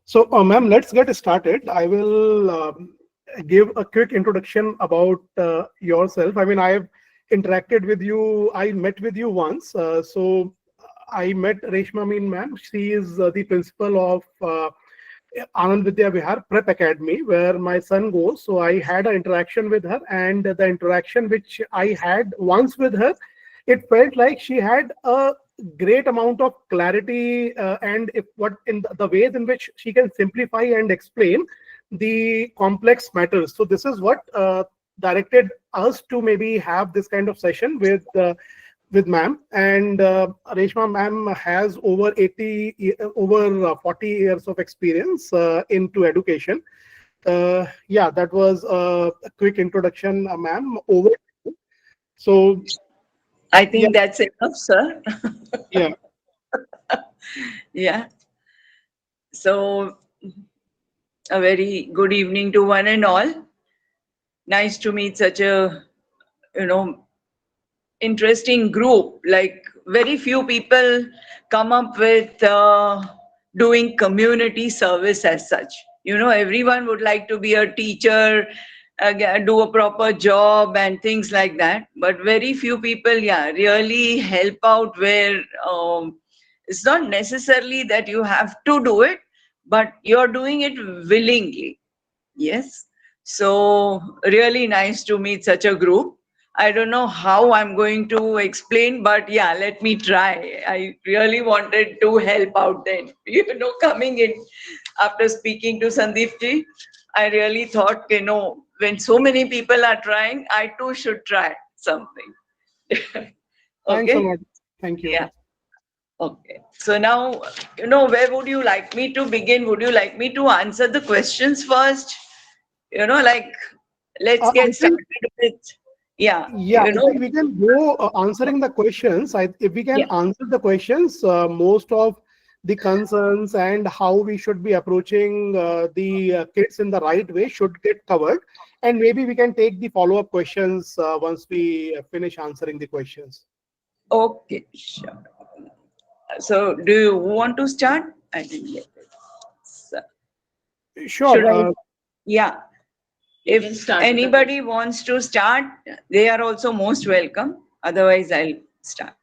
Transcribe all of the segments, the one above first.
So, ma'am, let's get started. I will give a quick introduction about yourself. I mean, I have interacted with you. I met with you once. So, I met Reshma Amin Mam. She is the principal of Anand Vidya Vihar Prep Academy, where my son goes. So, I had an interaction with her, and the interaction which I had once with her, it felt like she had a great amount of clarity, and if what in the ways in which she can simplify and explain the complex matters. So this is what directed us to maybe have this kind of session with ma'am. And Reshma ma'am has over 40 years of experience into education. Yeah, that was a quick introduction, ma'am. Over. So I yeah, think that's enough, sir. yeah. Yeah. So, a very good evening to one and all. Nice to meet such a, you know, interesting group. Like, very few people come up with doing community service as such. Everyone would like to be a teacher, do a proper job and things like that. But very few people, yeah, really help out where it's not necessarily that you have to do it, but you're doing it willingly. Yes. So, really nice to meet such a group. I don't know how I'm going to explain, but yeah, let me try. I really wanted to help out then. Coming in after speaking to Sandeep ji, I really thought, when so many people are trying, I too should try something. Thanks a Okay? lot. Thank you. Yeah. Okay. So now, where would you like me to begin? Would you like me to answer the questions first? Like, let's I get think, started with, yeah, yeah, I think we can go answering the questions. If we can yeah. answer the questions, most of the concerns and how we should be approaching the kids in the right way should get covered. And maybe we can take the follow-up questions once we finish answering the questions. Okay, sure. So, do you want to start? I didn't get it. So, should Sure. I? Yeah. If anybody wants to start, they are also most welcome. Otherwise, I'll start.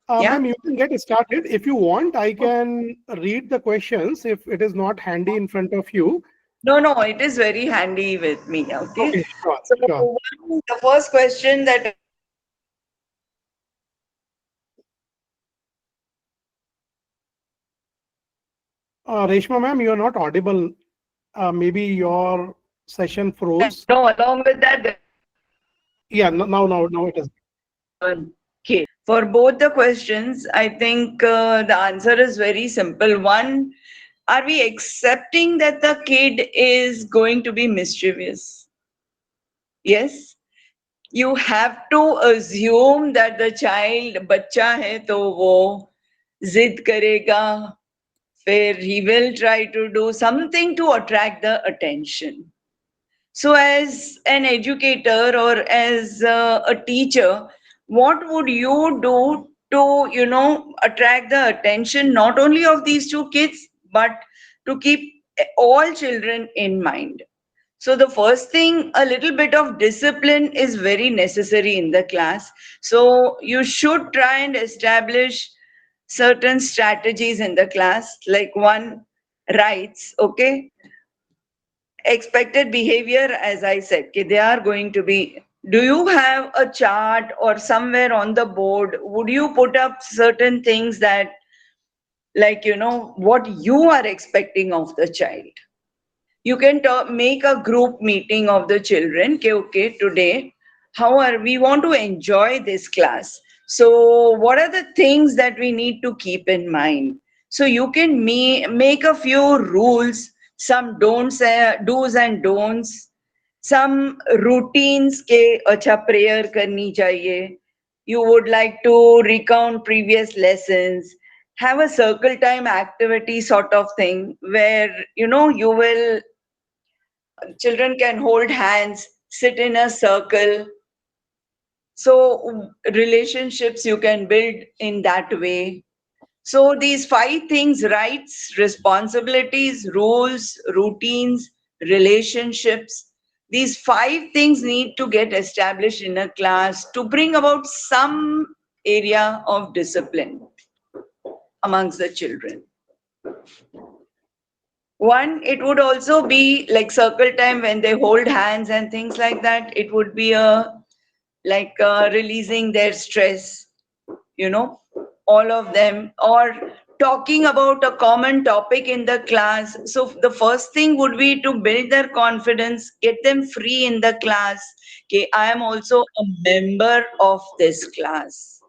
Yeah. Ma'am, you can get started. If you want, I can read the questions if it is not handy in front of you. No, no, it is very handy with me. Okay. Okay, sure, So, sure. the first question that Reshma, ma'am, you are not audible. Maybe your session froze. no, along with that, Yeah, now it is. okay. For both the questions, I think the answer is very simple. One, are we accepting that the kid is going to be mischievous? Yes. You have to assume that the child, बच्चा है तो वो जिद करेगा, फिर he will try to do something to attract the attention. So, as an educator or as a teacher, what would you do to, attract the attention not only of these two kids, but to keep all children in mind? So, the first thing, a little bit of discipline is very necessary in the class. So, you should try and establish certain strategies in the class, like one, rights, okay? Expected behavior, as I said, okay, they are going to be. Do you have a chart or somewhere on the board? Would you put up certain things that, like, what you are expecting of the child? You can make a group meeting of the children. Okay, today, how are we want to enjoy this class? So, what are the things that we need to keep in mind? So, you can make a few rules, some don'ts, do's and don'ts, some routines के अच्छा prayer करनी चाहिए. You would like to recount previous lessons, have a circle time activity sort of thing where you will children can hold hands, sit in a circle. So relationships you can build in that way. So these five things: rights, responsibilities, rules, routines, relationships. These five things need to get established in a class to bring about some area of discipline amongst the children. One, it would also be like circle time when they hold hands and things like that. It would be a like releasing their stress, you know, all of them, or talking about a common topic in the class. So the first thing would be to build their confidence, get them free in the class. Okay, I am also a member of this class.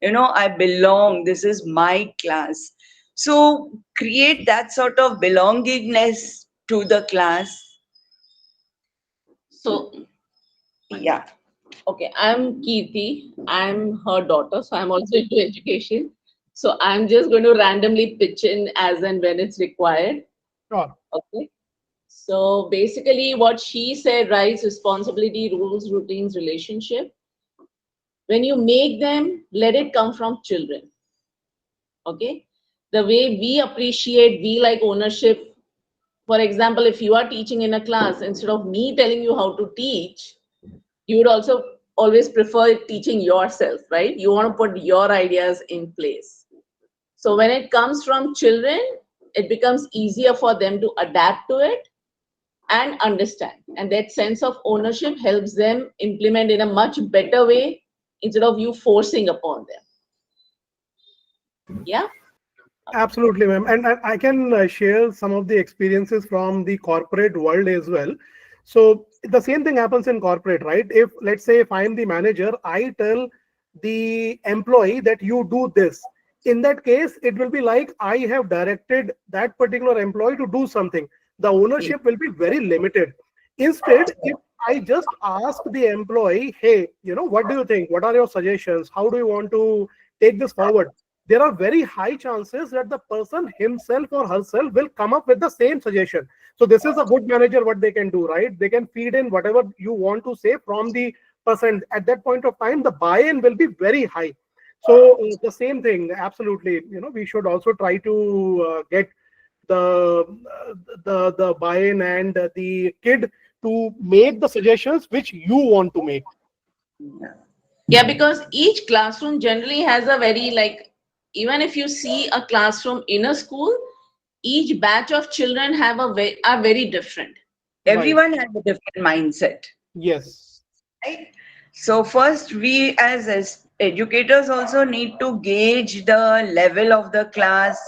You know, I belong. This is my class. So create that sort of belongingness to the class. So, Yeah. okay, I'm Kirti. I'm her daughter, so I'm also into education. So I'm just going to randomly pitch in as and when it's required. Sure. Okay. So basically, what she said, rights, responsibility, rules, routines, relationship. When you make them, let it come from children. Okay. The way we appreciate, we like ownership. For example, if you are teaching in a class, instead of me telling you how to teach, you would also always prefer teaching yourself, right? You want to put your ideas in place. So when it comes from children, it becomes easier for them to adapt to it and understand. And that sense of ownership helps them implement in a much better way instead of you forcing upon them. Yeah. Absolutely, ma'am. And I can share some of the experiences from the corporate world as well. So the same thing happens in corporate, right? If let's say if I'm the manager, I tell the employee that you do this. In that case, it will be like I have directed that particular employee to do something. The ownership will be very limited. Instead, if I just ask the employee, hey, what do you think? What are your suggestions? How do you want to take this forward? There are very high chances that the person himself or herself will come up with the same suggestion. So this is a good manager, what they can do, right? They can feed in whatever you want to say from the person. At that point of time, the buy-in will be very high. So the same thing, absolutely. We should also try to get the buy-in and the kid to make the suggestions which you want to make. Yeah, because each classroom generally has a very like, even if you see a classroom in a school, each batch of children have are very different. Right. Everyone has a different mindset, Yes. right? So first, we as educators also need to gauge the level of the class.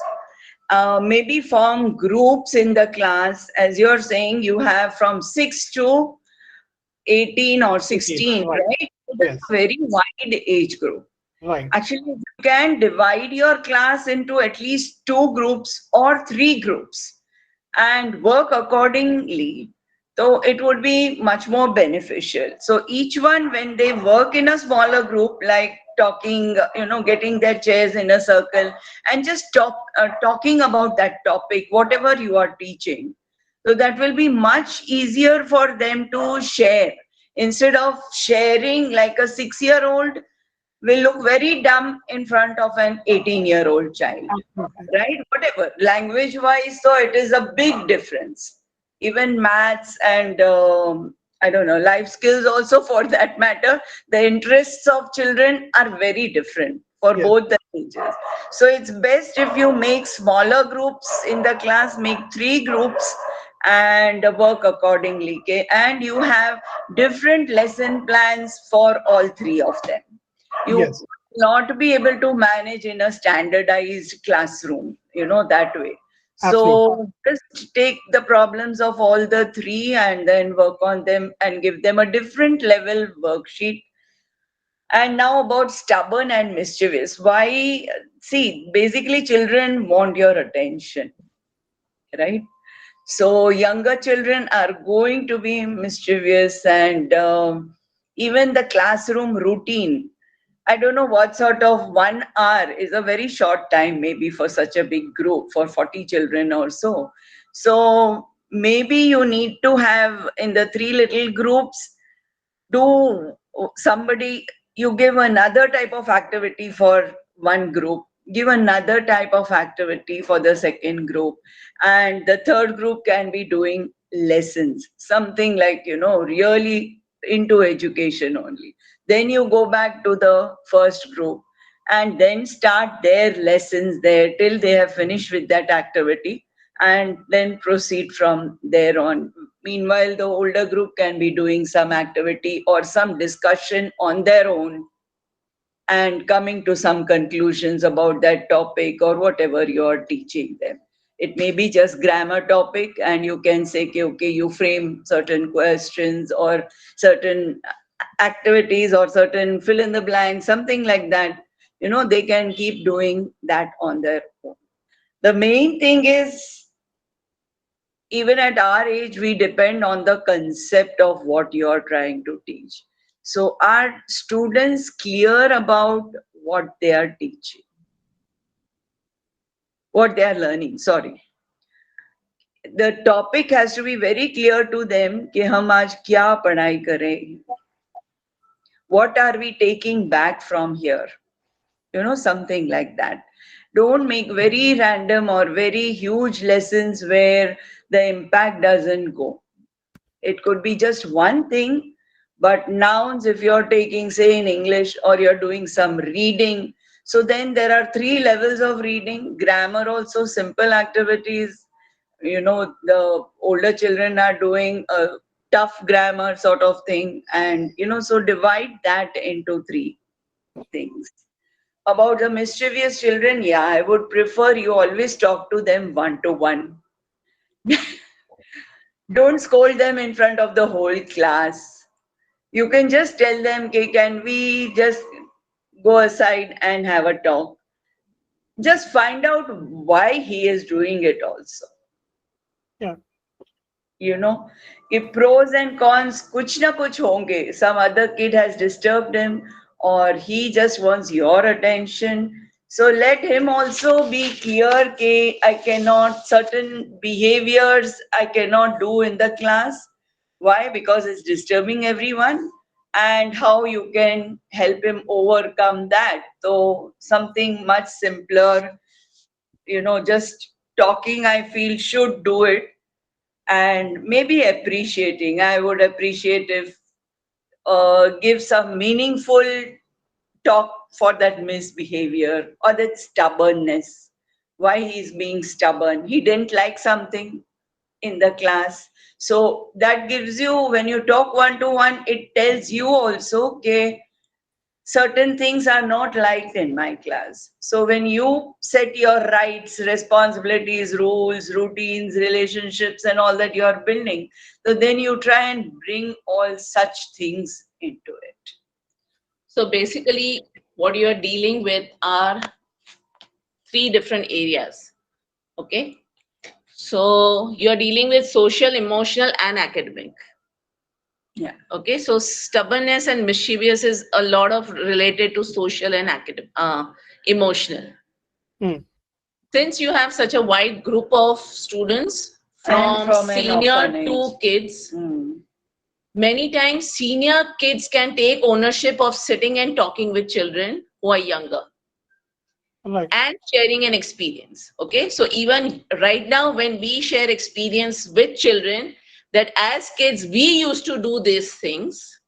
Maybe form groups in the class. As you're saying, you have from 6 to 18 or Okay. 16, Right. right? So that's a Yes. very wide age group. Right. Actually, you can divide your class into at least two groups or three groups and work accordingly. So it would be much more beneficial. So each one, when they work in a smaller group, like talking, getting their chairs in a circle and just talking about that topic, whatever you are teaching. So that will be much easier for them to share. Instead of sharing like a 6-year-old will look very dumb in front of an 18-year-old child, Absolutely. right? Whatever, language wise, so it is a big difference. Even maths and I don't know, life skills also for that matter, the interests of children are very different for Yes. both the ages. So it's best if you make smaller groups in the class, make three groups and work accordingly. Okay? And you have different lesson plans for all three of them. You Yes. will not be able to manage in a standardized classroom, that way. Absolutely. So just take the problems of all the three and then work on them and give them a different level worksheet. And now about stubborn and mischievous. Why? See, basically, children want your attention, right? So younger children are going to be mischievous, and even the classroom routine. I don't know what sort of 1 hour is a very short time, maybe for such a big group, for 40 children or so. So maybe you need to have in the three little groups, do somebody, you give another type of activity for one group, give another type of activity for the second group, and the third group can be doing lessons, something like, really into education only. Then you go back to the first group and then start their lessons there till they have finished with that activity, and then proceed from there on. Meanwhile, the older group can be doing some activity or some discussion on their own and coming to some conclusions about that topic or whatever you're teaching them. It may be just grammar topic, and you can say, okay, you frame certain questions or certain activities or certain fill in the blank, something like that. They can keep doing that on their own. The main thing is, even at our age, we depend on the concept of what you're trying to teach. So, are students clear about what they are teaching, what they are learning? Sorry. The topic has to be very clear to them कि हम आज क्या पढ़ाई करें? What are we taking back from here? Something like that. Don't make very random or very huge lessons where the impact doesn't go. It could be just one thing, but nouns, if you're taking, say, in English, or you're doing some reading, so then there are 3 levels of reading. Grammar also, simple activities. The older children are doing a tough grammar sort of thing. And, so divide that into 3 things. About the mischievous children, yeah, I would prefer you always talk to them one-to-one. Don't scold them in front of the whole class. You can just tell them, okay, can we just go aside and have a talk? Just find out why he is doing it also. Yeah. If pros and cons, kuch na kuch honge. Some other kid has disturbed him, or he just wants your attention. So let him also be clear that I cannot, certain behaviors I cannot do in the class. Why? Because it's disturbing everyone. And how you can help him overcome that. So something much simpler, just talking, I feel, should do it. And maybe appreciating. I would appreciate if give some meaningful talk for that misbehavior or that stubbornness. Why he's being stubborn? He didn't like something in the class. So that gives you, when you talk one-to-one, it tells you also, okay, certain things are not liked in my class. So when you set your rights, responsibilities, rules, routines, relationships, and all that you are building, so then you try and bring all such things into it. So basically, what you are dealing with are 3 different areas. Okay. So you're dealing with social, emotional, and academic. Yeah. Okay. So stubbornness and mischievous is a lot of related to social and academic, emotional. Hmm. Since you have such a wide group of students from an senior orphanage to kids, Mm. many times senior kids can take ownership of sitting and talking with children who are younger Right. and sharing an experience. Okay, so even right now, when we share experience with children, that as kids we used to do these things,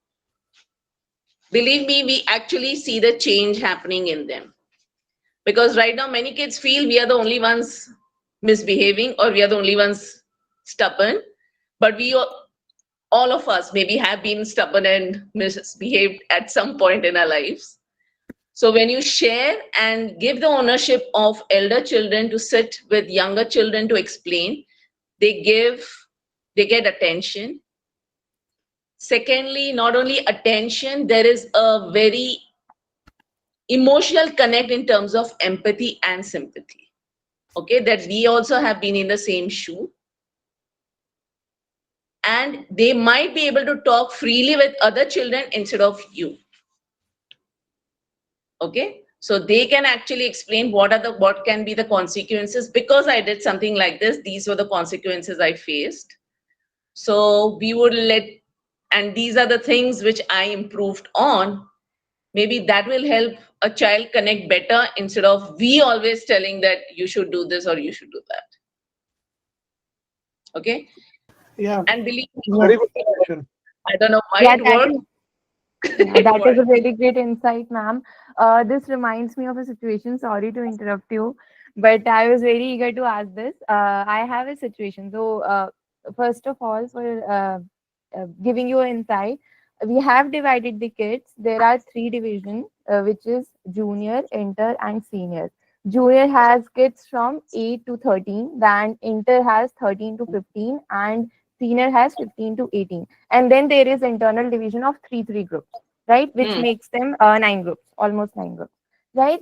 believe me, we actually see the change happening in them. Because right now, many kids feel we are the only ones misbehaving or we are the only ones stubborn, but all of us maybe have been stubborn and misbehaved at some point in our lives. So when you share and give the ownership of elder children to sit with younger children to explain, they get attention. Secondly, not only attention, there is a very emotional connect in terms of empathy and sympathy. Okay, that we also have been in the same shoe. And they might be able to talk freely with other children instead of you. Okay, so they can actually explain what can be the consequences. Because I did something like this, these were the consequences I faced. So we would and these are the things which I improved on. Maybe that will help a child connect better instead of we always telling that you should do this or you should do that. Okay. Yeah, And believe very Yeah, me, good suggestion. I don't know why yeah, it that works. is yeah, that What? is a very great insight, ma'am. This reminds me of a situation. Sorry to interrupt you, but I was very eager to ask this. I have a situation. So, first of all, for giving you an insight, we have divided the kids. There are three divisions, which is junior, inter, and senior. Junior has kids from 8 to 13, then inter has 13 to 15, and senior has 15 to 18. And then there is internal division of three groups, right, which Hmm. makes them nine groups, almost nine groups, right.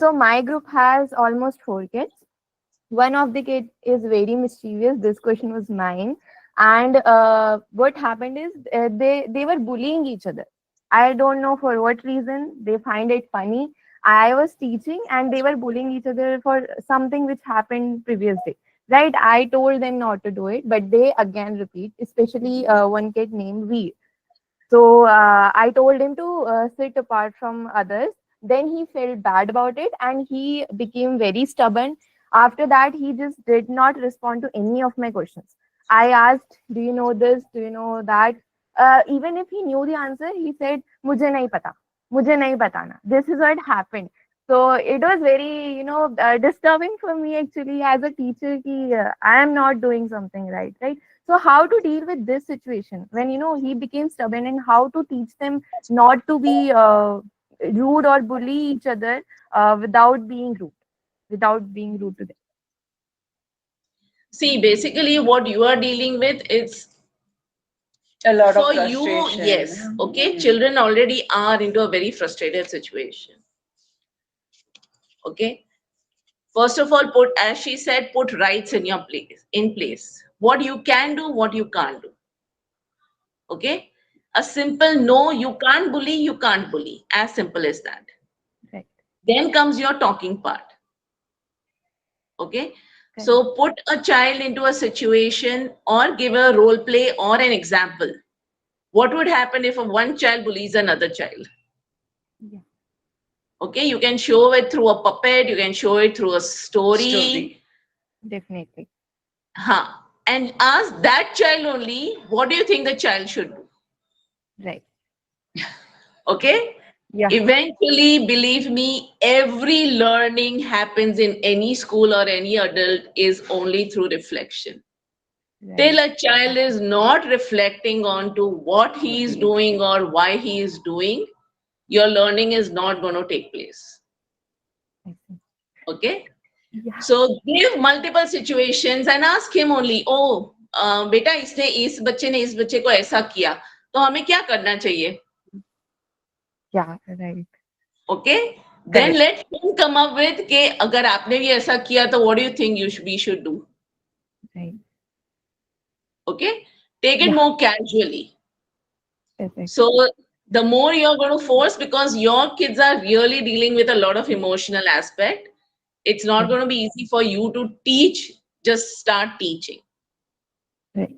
So my group has almost four kids. One of the kid is very mischievous. This question was mine. And what happened is, they were bullying each other. I don't know for what reason. They find it funny. I was teaching and they were bullying each other for something which happened previous day, right. I told them not to do it, but they again repeat, especially one kid named V. So I told him to sit apart from others. Then he felt bad about it and he became very stubborn. After that, he just did not respond to any of my questions. I asked, "Do you know this? Do you know that?" Even if he knew the answer, he said, "Mujhe nahi pata. Mujhe nahi batana." This is what happened. So it was very, disturbing for me actually as a teacher. Ki, I am not doing something right, right? So how to deal with this situation when he became stubborn, and how to teach them not to be rude or bully each other without being rude to them. See, basically, what you are dealing with is A lot of for you, yes. frustration. Okay, children already are into a very frustrated situation. Okay. First of all, put, as she said, put rights in your place, in place. What you can do, what you can't do. Okay. A simple no, you can't bully, you can't bully. As simple as that. Right. Then comes your talking part. Okay. Correct. So put a child into a situation or give a role play or an example. What would happen if a one child bullies another child? Yeah. Okay, you can show it through a puppet, you can show it through a story. Story. Definitely. Huh. And ask that child only, what do you think the child should do? Right. Okay? Yeah. Eventually, believe me, every learning happens in any school or any adult is only through reflection. Till Right. a child is not reflecting on to what he is doing or why he is doing, your learning is not going to take place. I see. Okay? Yeah. So give multiple situations and ask him only, oh, बेटा इसने इस बच्चे ने इस बच्चे को ऐसा किया तो हमें क्या करना चाहिए? Yeah. Right. Okay? Then Correct. let him come up with कि अगर आपने भी ऐसा किया तो what do you think we should do? Right. Okay? Take it Yeah. more casually. Perfect. So the more you're going to force, because your kids are really dealing with a lot of emotional aspect, it's not Right. going to be easy for you to teach. Just start teaching. Right.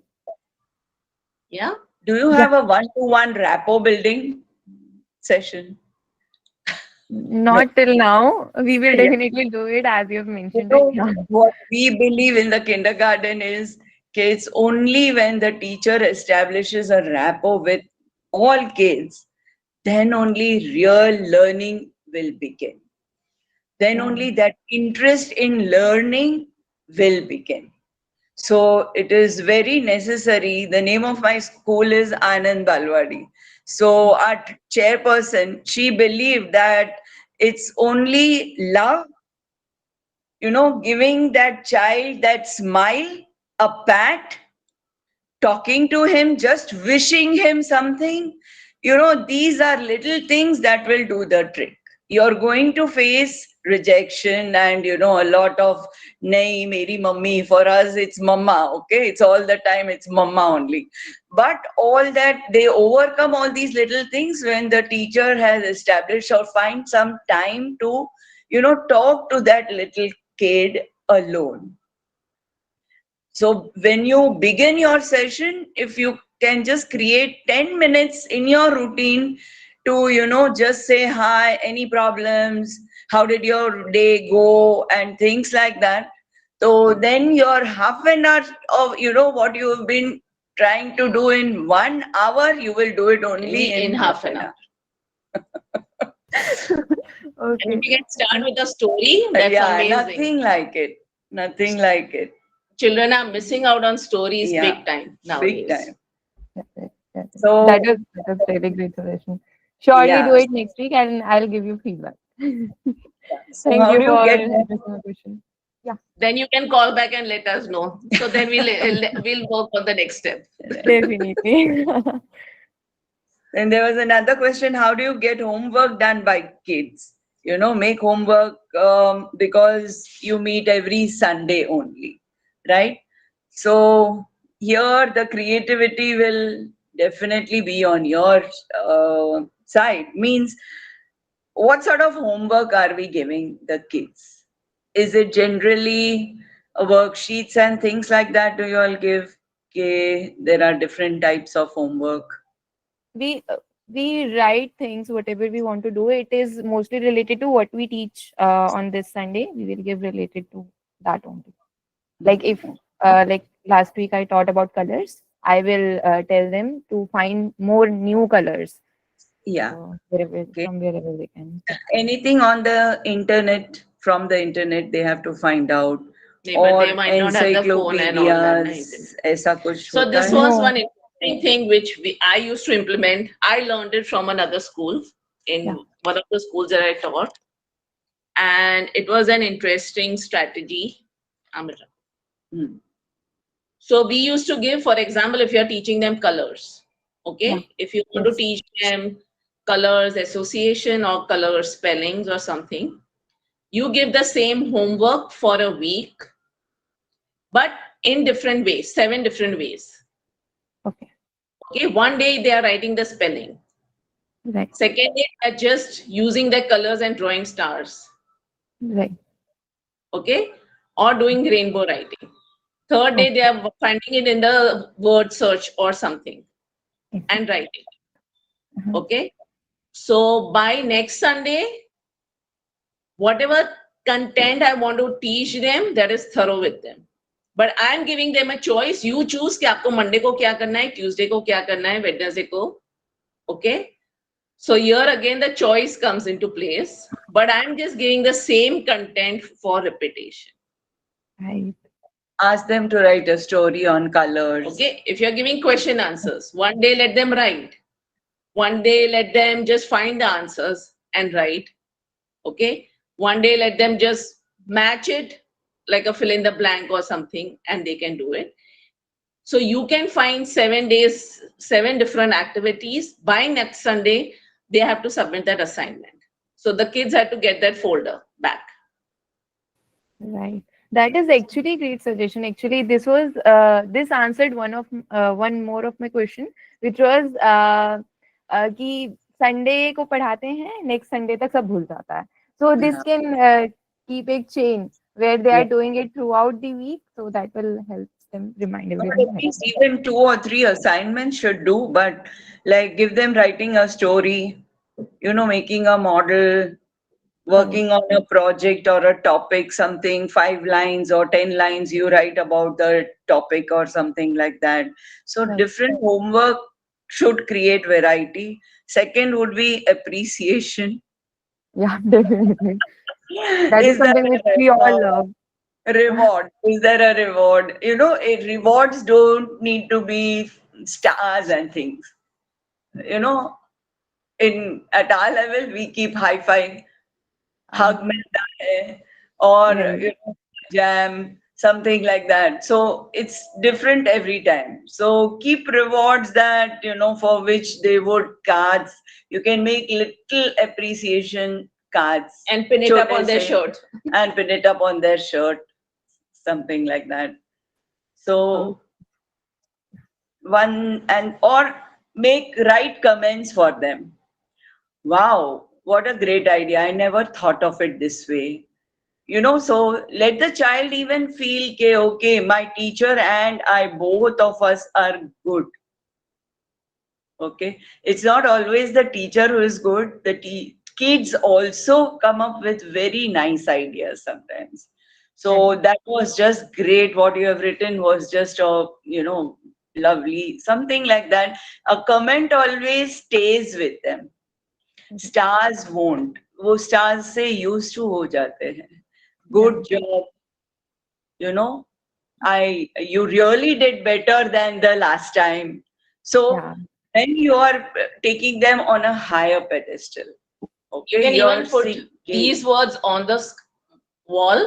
Yeah? Do you Yeah. have a one-to-one rapport building session? Not till now. We will Yeah. definitely do it as you have You mentioned it. know, Yeah. what we believe in the kindergarten is kids only when the teacher establishes a rapport with all kids, then only real learning will begin. Then Yeah. only that interest in learning will begin. So it is very necessary. The name of my school is Anand Balwadi. So our chairperson, she believed that it's only love, giving that child that smile, a pat, talking to him, just wishing him something. These are little things that will do the trick. You're going to face rejection and, a lot of, nahi, meri mummy, for us, it's mama, okay? It's all the time, it's mama only. But all that, they overcome all these little things when the teacher has established or find some time to, talk to that little kid alone. So when you begin your session, if you can just create 10 minutes in your routine to, just say hi, any problems, how did your day go, and things like that. So then your half an hour of, what you've been trying to do in 1 hour, you will do it only in half an hour. And Okay. if you can start with a story, that's Yeah, amazing. nothing like it. Nothing like it. Children are missing out on stories Yeah, big time nowadays. big time. That's it. That's it. So, That was really great suggestion. Surely yeah. do it next week and I'll give you feedback. So Thank how you do you for get addressing the question. Then you can call back and let us know. So then we'll work on the next step. Definitely. And there was another question, how do you get homework done by kids? Make homework because you meet every Sunday only, right? So here the creativity will definitely be on your side. Means, what sort of homework are we giving the kids? Is it generally worksheets and things like that? Do you all give? Okay, there are different types of homework. we uh, we write things whatever we want to do. It is mostly related to what we teach on this Sunday. We will give related to that only. Like if like last week I taught about colors, I will tell them to find more new colors. Yeah. So wherever Okay. from wherever they can. Anything on the internet, from the internet, they have to find out. But Or they might not have the phone and all that. encyclopedias, ऐसा कुछ So होता this है? was No. one interesting thing which I used to implement. I learned it from another school in Yeah. one of the schools that I taught. And it was an interesting strategy. Amrita. Hmm. So we used to give, for example, if you're teaching them colors, okay? Yeah. If you want to Yes. teach them colors association or color spellings or something, you give the same homework for a week, but in different ways, 7 different ways. Okay. Okay, one day they are writing the spelling. Right. Second day, they're just using their colors and drawing stars. Right. Okay, or doing rainbow writing. Third day, they are finding it in the word search or something Okay. and writing. Uh-huh. Okay, so by next Sunday, whatever content I want to teach them, that is thorough with them. But I am giving them a choice. You choose कि आपको Monday को क्या करना है, Tuesday को क्या करना है, Wednesday को. Okay. So here again the choice comes into place. But I'm just giving the same content for repetition. Right. Ask them to write a story on colors. Okay. If you're giving question answers, one day let them write. One day let them just find the answers and write. Okay. One day let them just match it like a fill in the blank or something and they can do it. So you can find 7 days, 7 different activities. By next Sunday, they have to submit that assignment. So the kids had to get that folder back. Right. That is actually great suggestion. Actually, this answered one more of my question, which was कि Sunday को पढ़ाते हैं, next Sunday तक सब भूल जाता है. So this can keep a chain where they are doing it throughout the week, so that will help them remind At everyone. least even 2 or 3 assignments should do, but like give them writing a story, making a model, working on a project or a topic, something, 5 lines or 10 lines you write about the topic or something like that. So Right. different homework should create variety. Second would be appreciation. Yeah, definitely. That is Is there something which we all love. a reward? Is there a reward? Rewards don't need to be stars and things. You know, at our level, we keep high five, hug milta hai, or Right. jam, something like that. So it's different every time. So keep rewards that, for which they would cards. You can make little appreciation cards. And pin it up Chote on their se, shirt. and pin it up on their shirt, something like that. So or make right comments for them. Wow, what a great idea. I never thought of it this way. So let the child even feel, okay, my teacher and I, both of us are good. Okay, it's not always the teacher who is good. The kids also come up with very nice ideas sometimes. So that was just great. What you have written was just lovely, something like that. A comment always stays with them. Stars won't. वो stars से used to हो जाते हैं. Good job. You know, you really did better than the last time. So Yeah. when you are taking them on a higher pedestal, You okay, can you're even put seeking- these words on the wall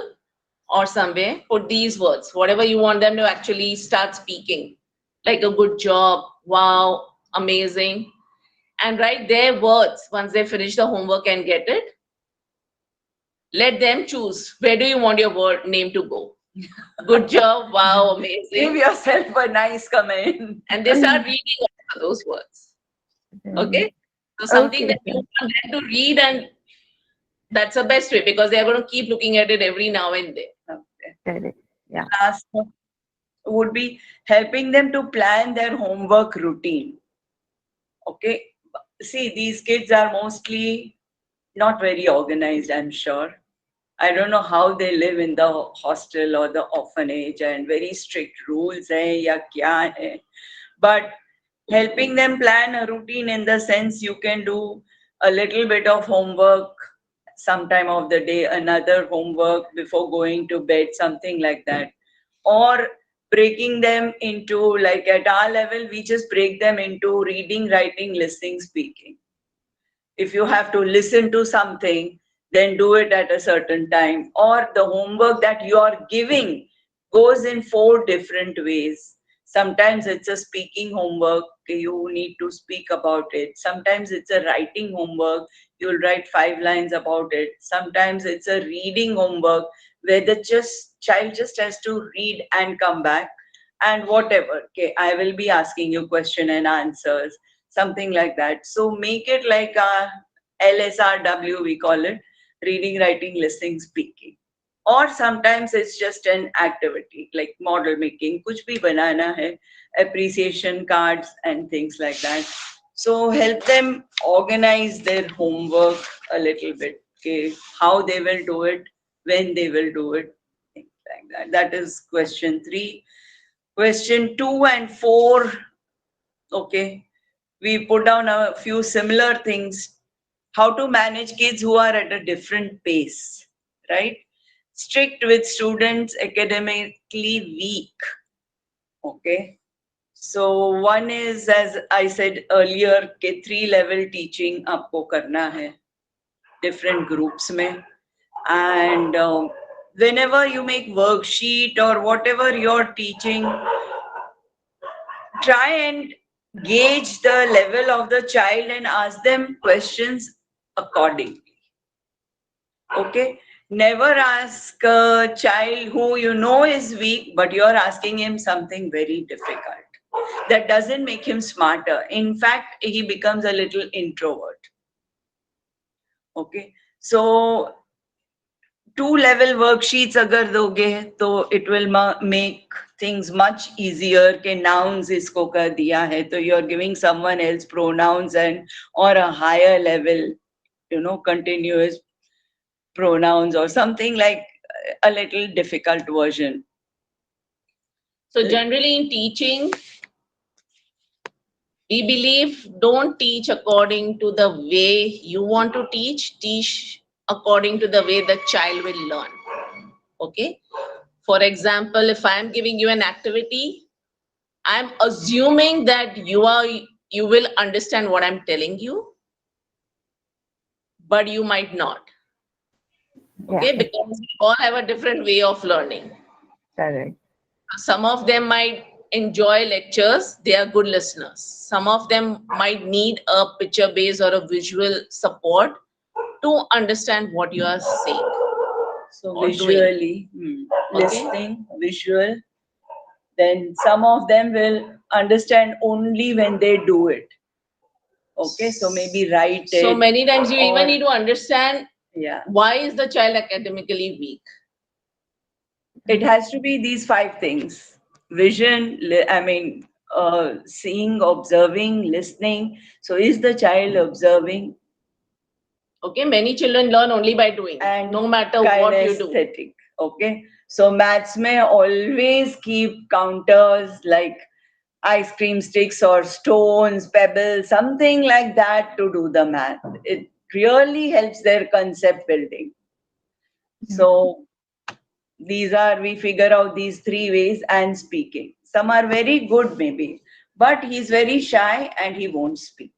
or somewhere. Put these words, whatever you want them to actually start speaking, like a good job, wow, amazing, and write their words once they finish the homework and get it. Let them choose. Where do you want your word name to go? Good job, wow, give amazing. yourself a nice comment. And they start reading also those words. Okay? So something Okay, that you want them to read, and that's the best way because they are going to keep looking at it every now and then. Okay. correct. Yeah. Last one would be helping them to plan their homework routine. Okay. See, these kids are mostly not very organized, I'm sure. I don't know how they live in the hostel or the orphanage and very strict rules hai ya kya hai. But helping them plan a routine in the sense you can do a little bit of homework sometime of the day, another homework before going to bed, something like that. Or breaking them into, like at our level, we just break them into reading, writing, listening, speaking. If you have to listen to something, then do it at a certain time. Or the homework that you are giving goes in 4 different ways. Sometimes it's a speaking homework, you need to speak about it. Sometimes it's a writing homework, you'll write 5 lines about it. Sometimes it's a reading homework where the child just has to read and come back. And whatever, okay, I will be asking you question and answers, something like that. So make it like a LSRW, we call it, reading, writing, listening, speaking. Or sometimes it's just an activity like model making, kuch bhi banana hai, appreciation cards and things like that. So help them organize their homework a little bit, okay, how they will do it, when they will do it, things like that. That is question 3. Question 2 and 4, okay, we put down a few similar things. How to manage kids who are at a different pace, right? Strict with students, academically weak. Okay. So one is, as I said earlier, कि 3-level teaching आपको करना है different groups में. And whenever you make worksheet or whatever you're teaching, try and gauge the level of the child and ask them questions accordingly. Okay? Never ask a child who you know is weak, but you're asking him something very difficult. That doesn't make him smarter. In fact, he becomes a little introvert. Okay? So 2-level worksheets अगर दोगे तो it will make things much easier कि nouns इसको कर दिया है तो you're giving someone else pronouns and or a higher level, continuous pronouns or something like a little difficult version. So generally in teaching, we believe don't teach according to the way you want to teach according to the way the child will learn. Okay? For example, if I am giving you an activity, I'm assuming that you will understand what I'm telling you, but you might not. Okay? Yeah. Because we all have a different way of learning. Correct. Some of them might enjoy lectures, they are good listeners. Some of them might need a picture based or a visual support to understand what you are saying. So Or visually, listening, visual, then some of them will understand only when they do it. Okay, so maybe write it. So many times you even or- need to understand Yeah. why is the child academically weak. It has to be these 5 things: vision, seeing, observing, listening. So is the child observing? Okay, many children learn only by doing, And no matter what you do. kinesthetic. Okay, so maths may always keep counters like ice cream sticks or stones, pebbles, something like that to do the math. It really helps their concept building. So we figure out these three ways, and speaking. Some are very good maybe, but he's very shy and he won't speak.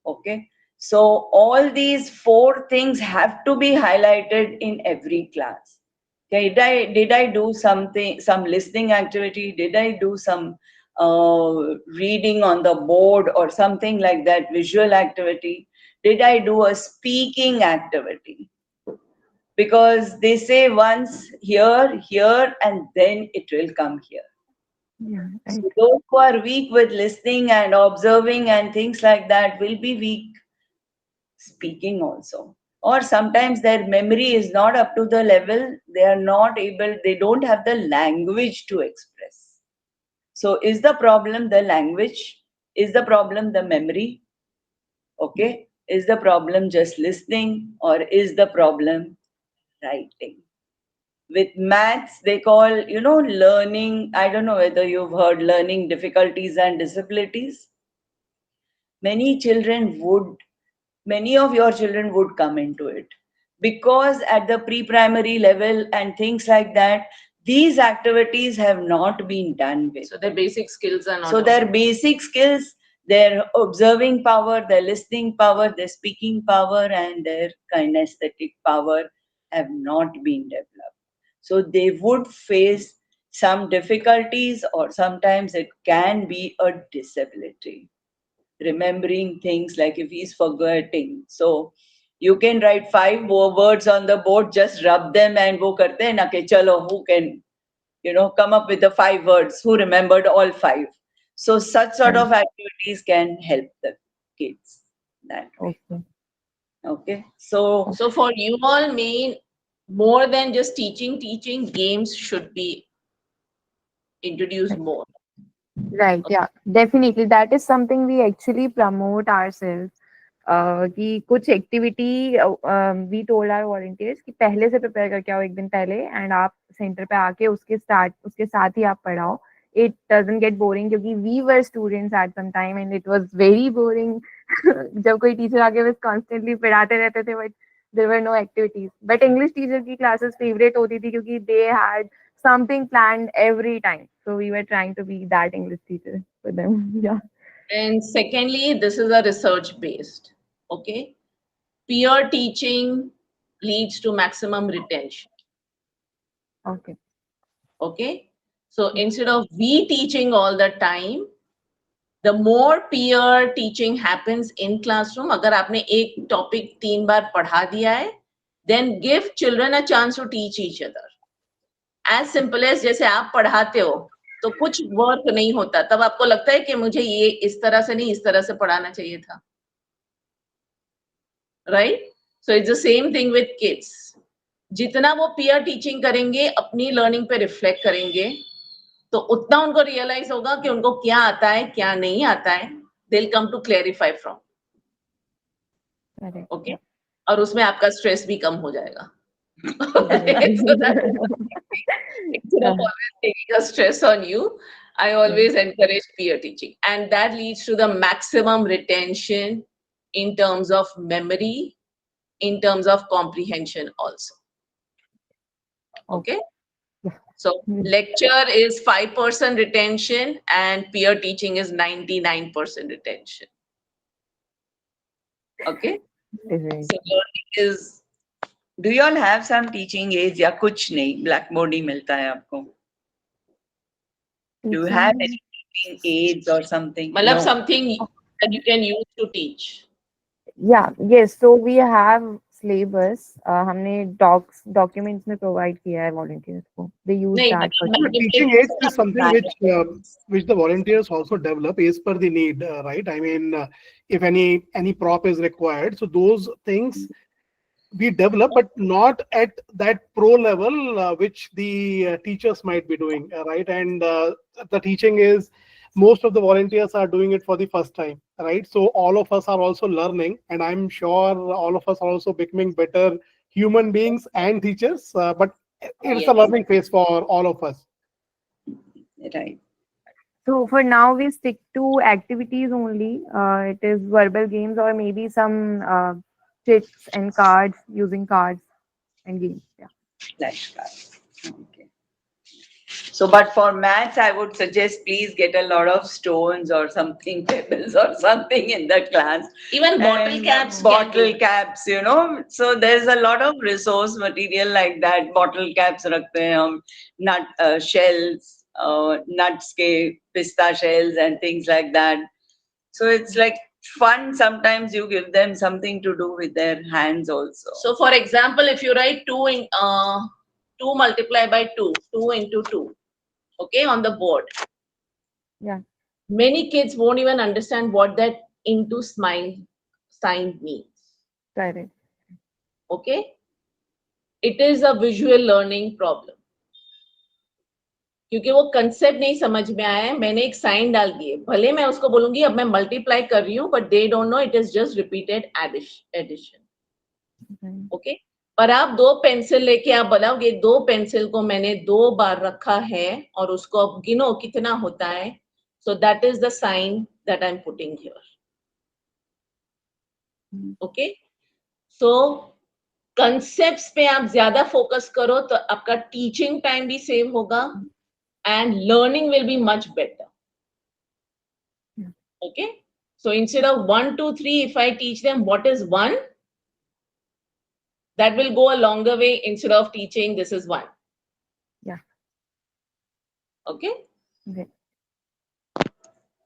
Okay. So all these four things have to be highlighted in every class. Okay, did I do something, some listening activity? Did I do some reading on the board or something like that, visual activity? Did I do a speaking activity? Because they say once here, and then it will come here. Yeah, So right. those who are weak with listening and observing and things like that will be weak speaking also. Or sometimes their memory is not up to the level, they don't have the language to express. So is the problem the language? Is the problem the memory? Okay. Is the problem just listening, or is the problem writing? With maths, they call, learning. I don't know whether you've heard learning difficulties and disabilities. Many children would Many of your children would come into it, because at the pre-primary level and things like that, these activities have not been done with. So their basic skills are not. So their basic skills, their observing power, their listening power, their speaking power, and their kinesthetic power have not been developed. So they would face some difficulties, or sometimes it can be a disability. Remembering things, like if he's forgetting. So you can write 5 more words on the board, just rub them and wo karte hain na ke chalo, who can, come up with the 5 words, who remembered all 5. So such sort of activities can help the kids that way. Okay. Okay. So So for you all, more than just teaching, games should be introduced more. Right, yeah, definitely. That is something we actually promote ourselves. कि कुछ activity we told our volunteers कि पहले से prepare करके आओ एक दिन पहले, एंड आप सेंटर पे आके उसके साथ ही आप पढ़ाओ. इट डजंट गेट बोरिंग, क्योंकि we were students at some time and it was very boring. जब कोई टीचर आके बस कॉन्स्टेंटली पढ़ाते रहते थे, but there were no activities. But English teacher की क्लासेस फेवरेट होती थी, क्योंकि they had something planned every time. So we were trying to be that English teacher for them. Yeah. And secondly, this is a research based. Okay. Peer teaching leads to maximum retention. Okay. Okay. So instead of we teaching all the time, the more peer teaching happens in classroom. अगर आपने एक topic 3 बार पढ़ा दिया है, then give children a chance to teach each other. As simple as जैसे आप पढ़ाते हो तो कुछ वर्क नहीं होता, तब आपको लगता है कि मुझे ये इस तरह से नहीं, इस तरह से पढ़ाना चाहिए था. Right? So it's the same thing with kids. जितना वो peer teaching करेंगे, अपनी learning पे reflect करेंगे, तो उतना उनको realize होगा कि उनको क्या आता है, क्या नहीं आता है. They'll come to clarify from. Correct. Okay? और उसमें आपका stress भी कम हो जाएगा. Instead of always taking a stress on you, I always encourage peer teaching, and that leads to the maximum retention in terms of memory, in terms of comprehension also. Okay? So lecture is 5% retention and peer teaching is 99% retention. Okay? So learning is. do you all have some teaching aids या कुछ नहीं, blackboard ही मिलता है आपको? Do you have any teaching aids or something? मतलब No. something that you can use to teach. Yeah, yes. So we have syllabus. हमने documents में provide किया है volunteers को. They use नहीं, that for मतलब Teaching aids is something which the volunteers also develop as per the need, right? I mean, if any prop is required, so those things we develop, but not at that pro level which the teachers might be doing, right? And the teaching is most of the volunteers are doing it for the first time, right? So all of us are also learning, and I'm sure all of us are also becoming better human beings and teachers. But it's a Yes, learning phase for all of us. right. So for now, we stick to activities only. It is verbal games or maybe some chits and cards, using cards and games. Yeah. Flashcards. Okay. So, but for maths, I would suggest please get a lot of stones or something, pebbles or something in the class. Even bottle And caps can bottle do. caps, you know. So there's a lot of resource material like that. Bottle caps रखते हैं हम, nut shells, nuts के pista shells and things like that. So it's like fun. Sometimes you give them something to do with their hands also. So for example, if you write 2 multiplied by 2, 2 into 2, okay, on the board, Yeah. many kids won't even understand what that into smile sign means. Correct. Okay, it is a visual learning problem. क्योंकि वो concept नहीं समझ में आया है, मैंने एक sign डाल दिए, भले मैं उसको बोलूंगी अब मैं मल्टीप्लाई कर रही हूँ, but they don't know it is just repeated addition. Mhm. Okay, पर आप 2 पेंसिल लेके आप बनाओगे, 2 पेंसिल को मैंने 2 बार रखा है और उसको अब गिनो कितना होता है. So that is the sign that I am putting here. Okay, so concepts पे आप ज्यादा फोकस करो तो आपका टीचिंग टाइम भी सेव होगा and learning will be much better. Yeah. Okay, so instead of 1 2 3, if I teach them what is 1, that will go a longer way instead of teaching this is 1. Yeah. Okay, Okay.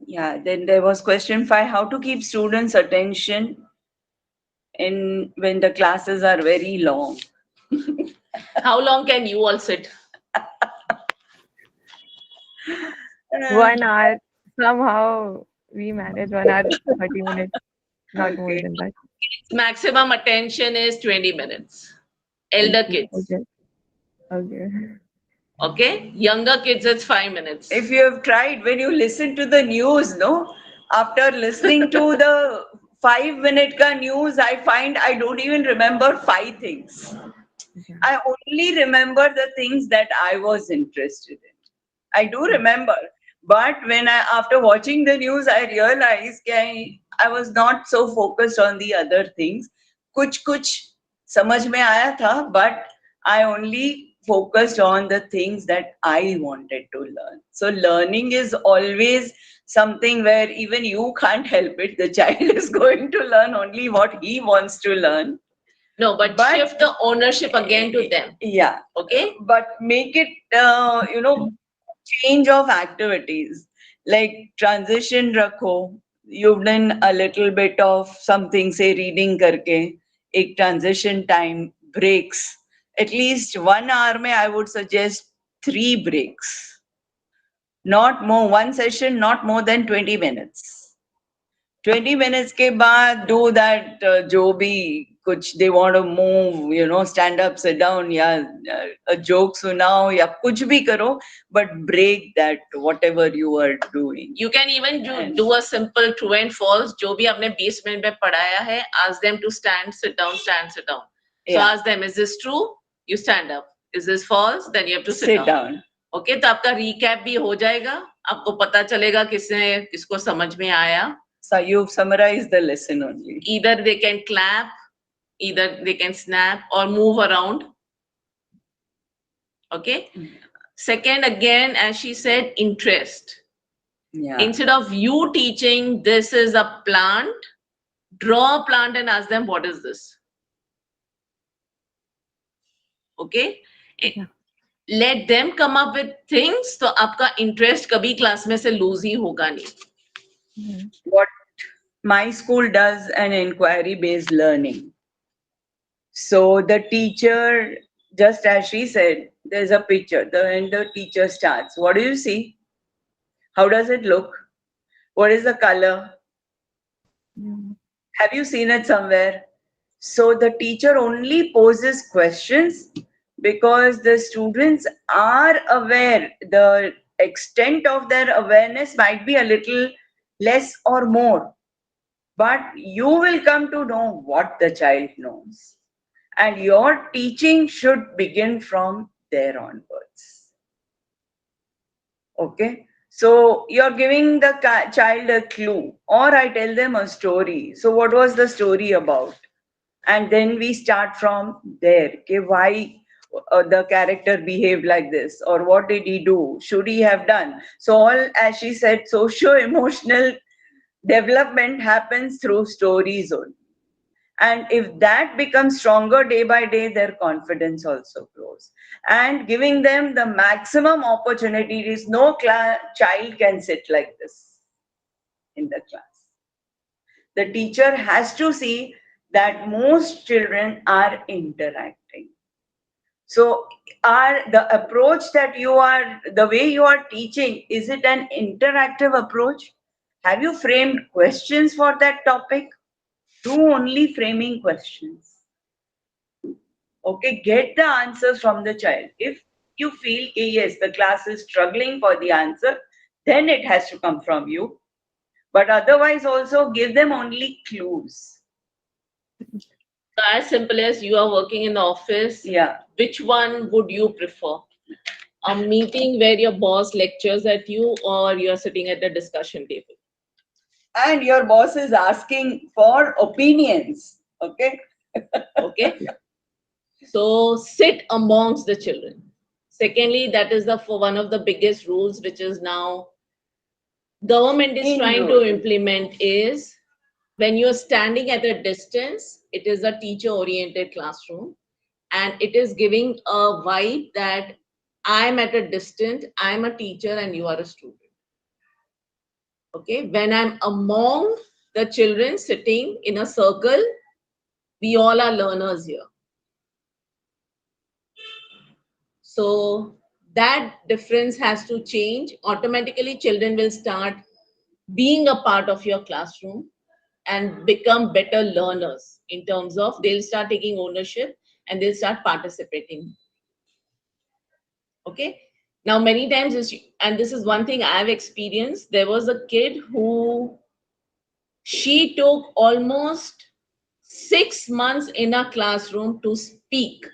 Yeah, then there was question 5, how to keep students' attention in when the classes are very long. how long can you all sit? 1 hour. Somehow we manage 1 hour, 30 minutes, not more Okay. than that. Maximum attention is 20 minutes. Elder kids. Okay. Okay. Okay, younger kids it's 5 minutes. If you have tried, when you listen to the news, no, after listening to the 5 minute ka news, I find I don't even remember 5 things. Yeah. I only remember the things that I was interested in. I do remember, but when after watching the news, I realized that I was not so focused on the other things. कुछ समझ में आया था, but I only focused on the things that I wanted to learn. So learning is always something where even you can't help it. The child is going to learn only what he wants to learn. No, but shift the ownership again to them. Yeah. Okay, But make it, change of activities. Like transition rakho. You've done a little bit of something, say reading karke. Ek transition time, breaks. At least 1 hour mein, I would suggest 3 breaks. Not more, one session, not more than 20 minutes. 20 minutes के बाद do that जो भी कुछ they want to move, you know, stand up, sit down, या a joke सुनाओ या कुछ भी करो, but break that whatever you are doing. you can even do a simple true and false. जो भी आपने 20 मिनट में पढ़ाया है, ask them to stand, sit down, stand, sit down. So Yeah. ask them, is this true? You stand up. Is this false? Then you have to sit Sit down. down. Okay, तो आपका recap भी हो जाएगा, आपको पता चलेगा किसको समझ में आया. So you've summarized the lesson only. Either they can clap, either they can snap or move around. Okay. Second, again, as she said, interest. Yeah. Instead of you teaching this is a plant, draw a plant and ask them what is this. Okay. Yeah. Let them come up with things, तो आपका interest कभी class में से lose ही होगा नहीं. Mhm. What my school does an inquiry based learning. So the teacher, just as she said, there's a picture, and the teacher starts. What do you see? How does it look? What is the color? Yeah. Have you seen it somewhere? So the teacher only poses questions because the students are aware, the extent of their awareness might be a little less or more, but you will come to know what the child knows. And your teaching should begin from there onwards. Okay? So you're giving the child a clue, or I tell them a story. So, what was the story about? And then we start from there. Okay, why the character behaved like this, or what did he do? Should he have done? So, all, as she said, socio emotional development happens through stories only. And if that becomes stronger day by day, their confidence also grows. And giving them the maximum opportunities, no child can sit like this in the class. The teacher has to see that most children are interacting. So, are the approach that you are, the way you are teaching, is it an interactive approach? Have you framed questions for that topic? Do only framing questions. Okay, get the answers from the child. If you feel, yes, the class is struggling for the answer, then it has to come from you. But otherwise, also give them only clues. As simple as you are working in the office, Yeah. which one would you prefer? A meeting where your boss lectures at you, or you're sitting at the discussion table? And your boss is asking for opinions. Okay. Okay. So sit amongst the children. Secondly, that is the for one of the biggest rules, which is now government is trying to implement, is when you're standing at a distance, it is a teacher oriented classroom, and it is giving a vibe that I'm at a distance, I'm a teacher and you are a student. Okay, when I'm among the children sitting in a circle, we all are learners here. So that difference has to change. Automatically, children will start being a part of your classroom and become better learners in terms of they'll start taking ownership and they'll start participating. Okay. Now, many times, and this is one thing I've experienced, there was a kid who she took almost 6 months in a classroom to speak.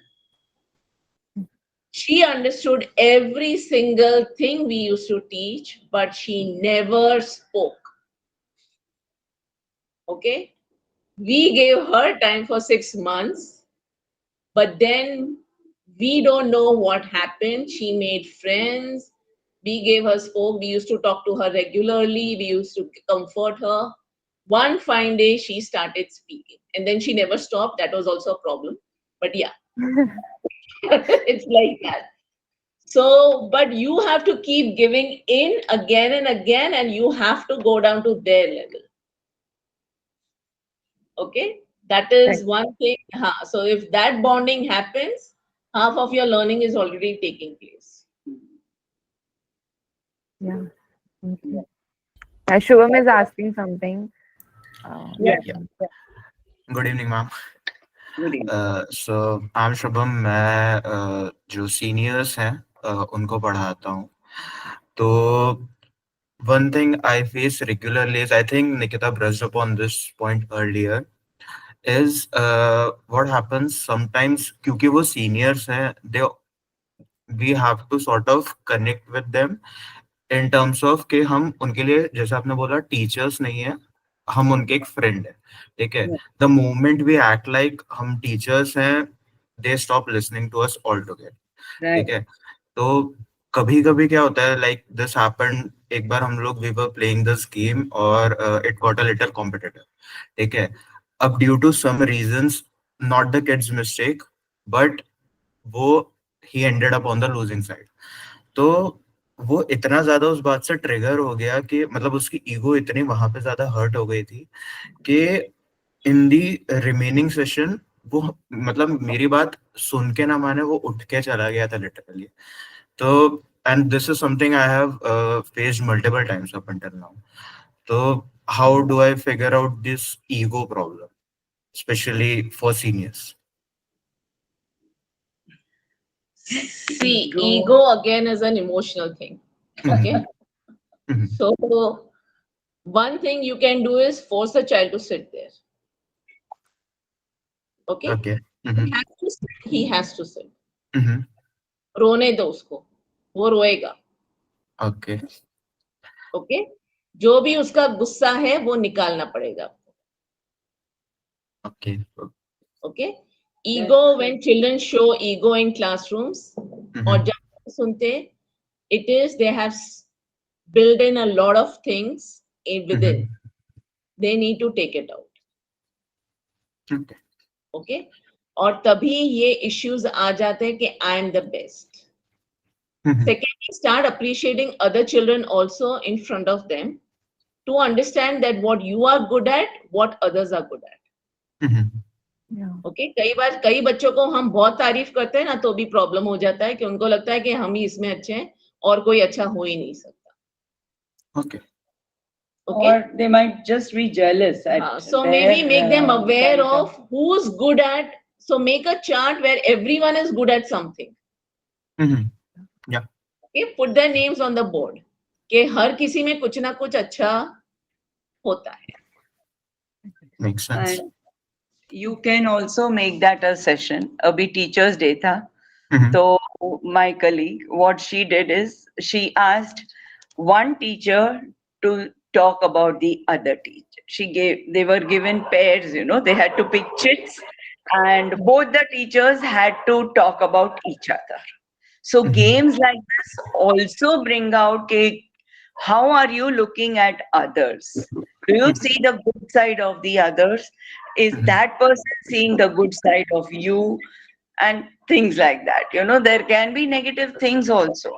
She understood every single thing we used to teach, but she never spoke. Okay. We gave her time for 6 months, but then we don't know what happened. She made friends. We gave her spoke. We used to talk to her regularly. We used to comfort her. One fine day, she started speaking. And then she never stopped. That was also a problem. But yeah, it's like that. So, but you have to keep giving in again and again, and you have to go down to their level. Okay, that Right. is one thing. So, if that bonding happens, half of your learning is already taking place. Yeah. Okay. Shubham is asking something. Yeah. Yeah. Good evening, ma'am. Good evening. So I'm Shubham, मैं जो seniors हैं उनको पढ़ाता हूँ. तो one thing I face regularly is, I think Nikita brushed upon this point earlier, is what happens sometimes, क्योंकि वो seniors हैं, we have to sort of connect with them in terms of कि हम उनके लिए, जैसे आपने बोला, टीचर्स नहीं है, हम उनके एक फ्रेंड है. ठीक है. The moment we act like हम टीचर्स हैं, they stop listening to us all together. ठीक है. तो कभी कभी क्या होता है, लाइक दिस हैपेंड, एक बार हम लोग we were playing this game और it got a little competitive. ठीक है. अब due to some reasons, not the kids mistake, but वो ही ended up on the losing side. तो वो इतना ज्यादा उस बात से ट्रिगर हो गया कि मतलब उसकी ईगो इतनी वहां पे ज्यादा हर्ट हो गई थी कि इन दी रिमेनिंग सेशन वो, मतलब मेरी बात सुन के ना माने, वो उठ के चला गया था लिटरली. तो and this is something I have faced multiple times up until now. तो how do I figure out this ego problem, especially for seniors? See, ego again is an emotional thing. Okay. Mhm. So one thing you can do is force the child to sit there. Okay. Okay. He Mhm. has to sit. He has to sit. Mhm. रोने दो उसको, वो रोएगा. Okay. Okay. जो भी उसका गुस्सा है वो निकालना पड़ेगा. Okay. Okay. Ego, when children show ego in classrooms, और Mhm. जब सुनते, it is they have built in a lot of things within. Mhm. They need to take it out. Okay. Okay. और तभी ये issues आ जाते हैं कि I am the best. Mhm. Secondly, start appreciating other children also in front of them to understand that what you are good at, what others are good at. Mhm. Yeah. Okay. कई बार कई बच्चों को हम बहुत तारीफ करते हैं ना, तो भी प्रॉब्लम हो जाता है कि उनको लगता है कि हम ही इसमें अच्छे हैं और कोई अच्छा हो ही नहीं सकता. Okay. Okay. Or they might just be jealous at So their, maybe make them aware caliber. of who's good at. So make a chart where everyone is good at something. Mhm. Yeah. Okay. Put their names on the board. कि हर किसी में कुछ ना कुछ अच्छा होता है. Makes sense. And you can also make that a session. Abhi Teachers Day tha. Mhm. So my colleague, what she did is she asked one teacher to talk about the other teacher. They were given pairs, they had to pick chits, and both the teachers had to talk about each other. So Mhm. games like this also bring out how are you looking at others? Do you see the good side of the others? Is Mhm. that person seeing the good side of you? And things like that. There can be negative things also.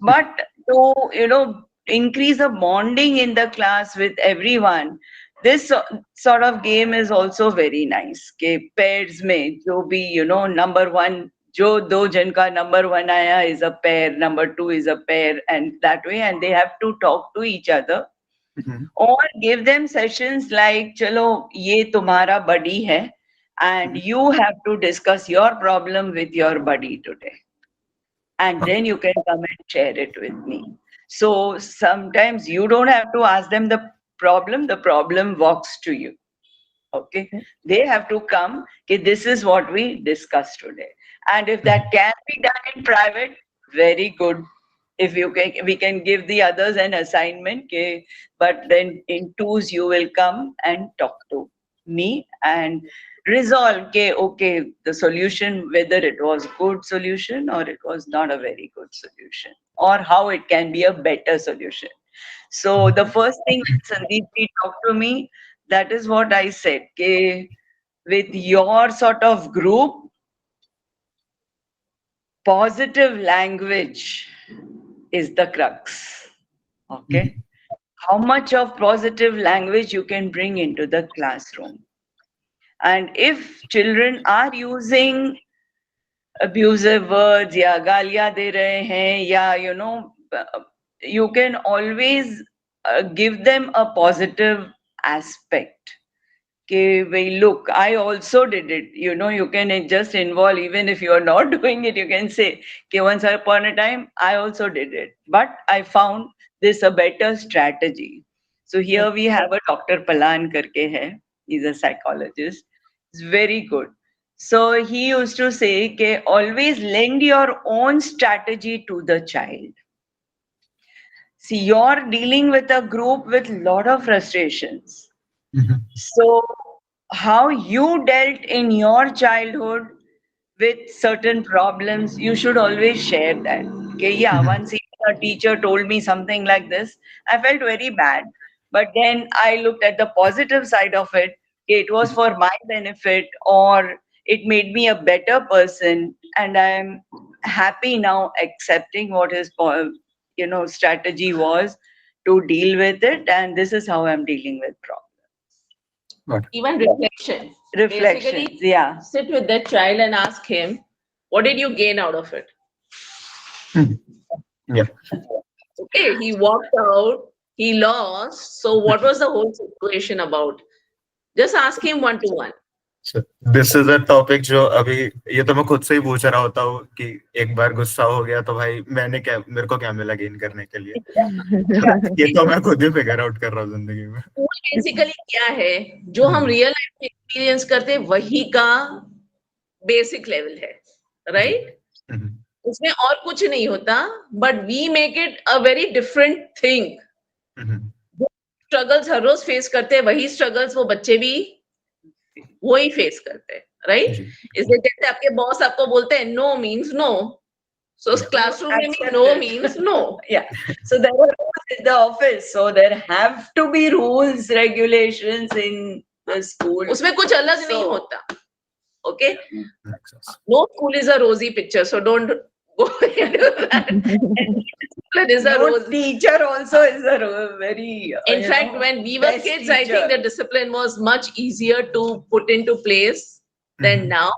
But to, increase the bonding in the class with everyone, this sort of game is also very nice. Ke pairs mein, jo bhi, number one, jo do jan ka number one aaya is a pair, number two is a pair, and that way, and they have to talk to each other. Mhm. Or give them sessions like, chalo, ye tumhara buddy hai, and you have to discuss your problem with your buddy today. And then you can come and share it with me. So sometimes you don't have to ask them the problem walks to you. Okay. They have to come, okay, this is what we discussed today. And if that can be done in private, very good. If you can, we can give the others an assignment, okay, but then in twos you will come and talk to me and resolve, okay, the solution, whether it was good solution or it was not a very good solution, or how it can be a better solution. So the first thing when Sandeep ji talked to me, that is what I said. With your sort of group, positive language is the crux. Okay. How much of positive language you can bring into the classroom. And if children are using abusive words, या गालियां दे रहे हैं, या you can always give them a positive aspect. Okay, well, look, I also did it. You can just involve, even if you are not doing it, you can say, okay, once upon a time, I also did it. But I found this a better strategy. So here we have a Dr. Palan karke hai. He's a psychologist. It's very good. So he used to say, okay, always lend your own strategy to the child. See, you're dealing with a group with a lot of frustrations. Mhm. So, how you dealt in your childhood with certain problems, you should always share that. Okay, yeah, Mhm. once a teacher told me something like this, I felt very bad. But then I looked at the positive side of it. Okay, it was for my benefit, or it made me a better person, and I'm happy now accepting what his strategy was to deal with it, and this is how I'm dealing with problems. Got it. Even reflection. Reflections, Basically, yeah. sit with that child and ask him, what did you gain out of it? Mhm. Yeah. Okay, he walked out, he lost. So what was the whole situation about? Just ask him one to one. This is a topic जो अभी ये तो मैं खुद से ही पूछ रहा होता हूँ कि एक बार गुस्सा हो गया तो भाई मेरे को क्या मिला गेन करने के लिए। ये तो मैं खुद ही फिगर आउट कर रहा हूँ जिंदगी में। बेसिकली क्या है जो हम रियल लाइफ में एक्सपीरियंस करते हैं वही का बेसिक लेवल है, राइट? उसमें और कुछ नहीं होता, but we make it a very different thing. Struggles हर रोज फेस करते हैं, वही स्ट्रगल्स वो बच्चे भी वही फेस करते हैं, राइट? इसलिए जैसे आपके बॉस आपको बोलते हैं no means no, so classroom में भी no means no. Yeah. So there are rules in the office. So there have to be rules, regulations in the school. उसमें कुछ अलग नहीं So- होता, okay? No school is a rosy picture, so don't go into that. Discipline is a No rose. teacher also is a very. In fact, when we were best kids, I teacher. think the discipline was much easier to put into place than now.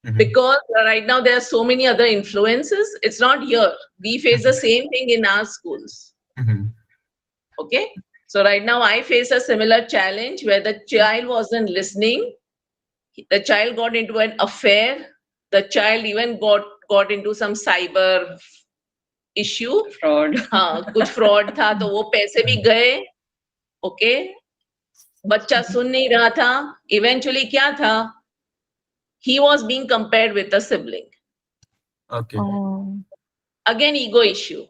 Because right now there are so many other influences. It's not here. We face the same thing in our schools. Okay. So right now I face a similar challenge where the child wasn't listening. The child got into an affair. The child even got into some cyber issue. Fraud. हाँ, कुछ fraud था तो वो पैसे भी गए. Okay. बच्चा सुन नहीं रहा था. Eventually क्या था? He was being compared with a sibling. Okay. Again, ego issue.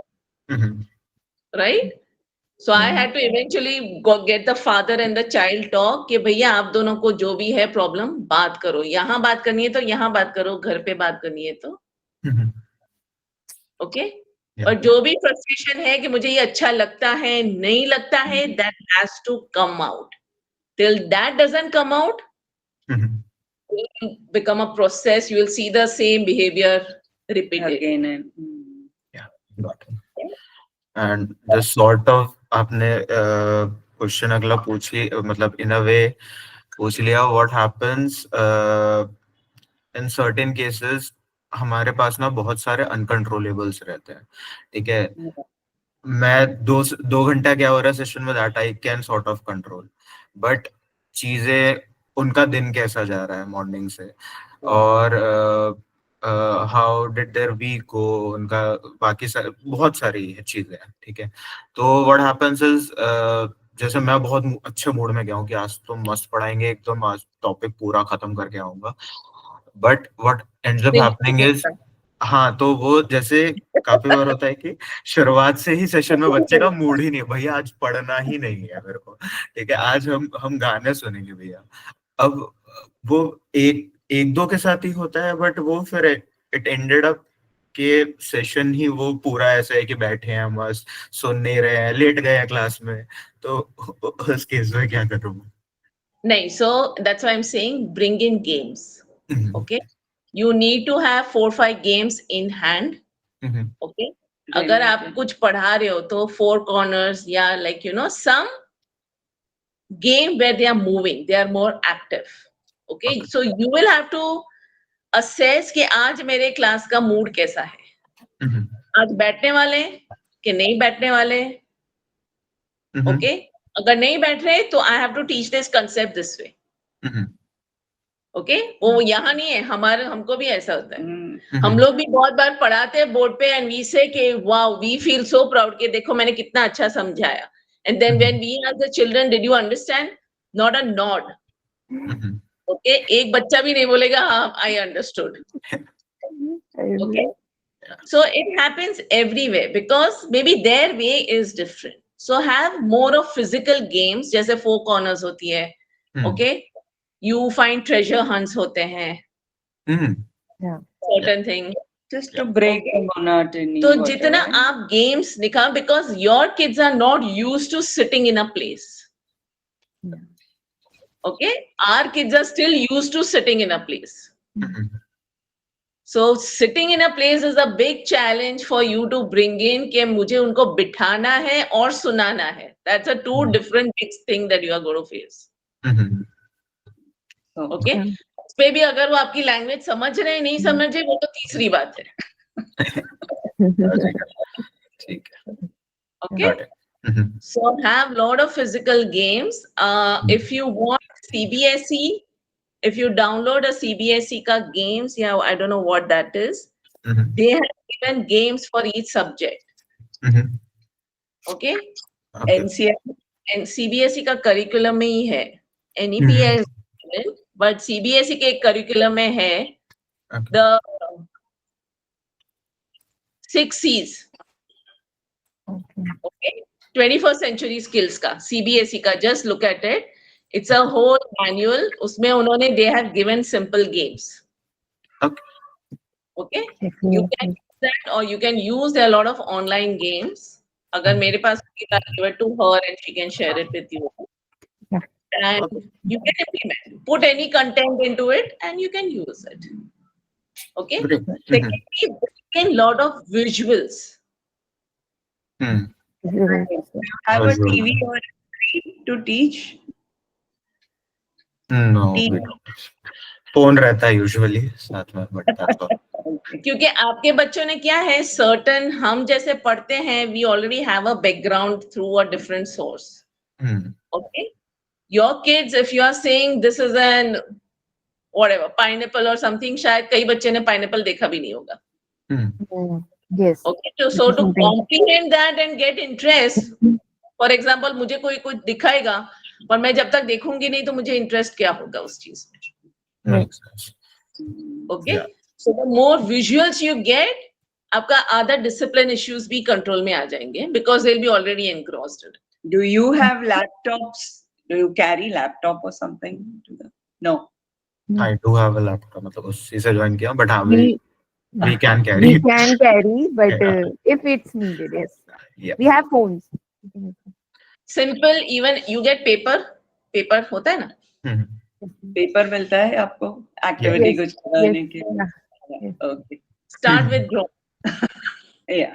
Right? So I had to eventually go get the father and the child talk कि भैया आप दोनों को जो भी है प्रॉब्लम बात करो, यहाँ बात करनी है तो यहाँ बात करो, घर पे बात करनी है तो ओके। और जो भी फ्रस्ट्रेशन है कि मुझे ये अच्छा लगता है नहीं लगता है, that has to come out. Till that doesn't come out, it will become a process. You will see the same behavior repeated Again and. Got it. And the sort of आपने क्वेश्चन अगला पूछी, मतलब in a way पूछ लिया. What happens in certain cases हमारे पास ना बहुत सारे अनकंट्रोलेबल्स रहते हैं, ठीक है. मैं दो घंटा क्या हो रहा है सेशन में, that I can sort of control. But चीजें, उनका दिन कैसा जा रहा है मॉर्निंग से, और हाउ डिड देयर वीक गो, उनका बाकी बहुत सारी चीजें हैं, ठीक है. तो व्हाट हैपेंस इज, जैसे मैं बहुत अच्छे मूड में गया हूँ कि आज तो मस्त पढ़ाएंगे, एकदम आज टॉपिक पूरा खत्म करके आऊंगा. But what ends up happening is, हाँ, तो वो जैसे काफी बार होता है कि शुरुआत से ही सेशन में बच्चे का मूड ही नहीं, भैया आज पढ़ना ही नहीं है मेरे को, ठीक है, आज हम गाने सुनेंगे भैया. अब वो एक दो के साथ ही होता है, बट वो फिर इट एंडेड अप के सेशन ही वो पूरा ऐसा है कि बैठे हैं मस्त, सुन नहीं रहे हैं, लेट गए हैं क्लास में. तो उस केस में क्या करूँ? नहीं, so that's why I'm saying bring in games. Okay. You need to have 4-5 games in hand. Okay. अगर आप कुछ पढ़ा रहे हो तो 4 corners या like some game where they are moving, they are more active. Okay. So you will have to assess कि आज मेरे क्लास का मूड कैसा है. आज बैठने वाले कि नहीं बैठने वाले. Okay. अगर नहीं बैठ रहे तो I have to teach this concept this way. Okay. वो यहाँ नहीं है, हमको भी ऐसा होता है. हम लोग भी बहुत बार पढ़ाते हैं बोर्ड पे एंड वी से कि wow, we feel so proud कि देखो मैंने कितना अच्छा समझाया. And then when we ask the children did you understand, not a nod. Okay. एक बच्चा भी नहीं बोलेगा हाँ I understood. Okay. So it happens everywhere because maybe their way is different. So have more of physical games, जैसे 4 corners होती है. Okay. You find treasure hunts होते हैं. Certain things. Just to break the monotony. तो जितना आप games निकाल, because your kids are not used to sitting in a place. Okay. Our kids are still used to sitting in a place. So sitting in a place is a big challenge for you to bring in कि मुझे उनको बिठाना है और सुनाना है. That's a 2 different big thing that you are going to face. Okay. उस पे भी अगर वो आपकी लैंग्वेज समझ रहे नहीं समझ रहे वो तो तीसरी बात है. ठीक है. Okay. So have lot of physical games. If you want CBSE, if you download a CBSE ka games, yeah, I don't know what that is. Mhm. They have given games for each subject. Mhm. Okay? Okay. NCR And CBSE का curriculum में ही है. NEP Mhm. is given, but CBSE के curriculum में है Okay. the 6 C's. Okay. Okay? 21st century skills का CBSE का, just look at it. It's a whole manual. उसमें उन्होंने they have given simple games. Okay. Okay? You can use that, or you can use a lot of online games. अगर मेरे पास होगी, I'll give it to her and she can share it with you. Yeah. And you can implement, put any content into it and you can use it. Okay? Great. Secondly, bring in lot of visuals. Hmm. have a Visual. TV or a screen to teach. No, we don't. Phone रहता है usually साथ में, but that's all. क्योंकि आपके बच्चों ने क्या है, certain हम जैसे पढ़ते हैं, we already have a background through a different source. Hmm. Okay? Your kids, if you are saying this is an whatever pineapple or something, शायद कई बच्चे ने pineapple देखा भी नहीं होगा. Hmm. Yes. Okay, so to comprehend that and get interest, for example, मुझे कोई कुछ दिखाएगा, पर मैं जब तक देखूंगी नहीं तो मुझे इंटरेस्ट क्या होगा उस चीज में. Makes sense. Okay, Yeah. so the more visuals you get, आपका other discipline issues भी control में आ जाएंगे, because they'll be already engrossed in it. Do you have laptops? Do you carry laptop or something to the? No. I do have a laptop, मतलब उसी से join किया, but हाँ we can We carry. can carry, but Yeah. if it's needed, yes. Yeah. We have phones. Simple, even you get paper होता है ना. Hmm. Paper मिलता है आपको एक्टिविटी Yes. कुछ कराने Yes. के Yeah. लिए. Okay. Start with drawing. Yeah.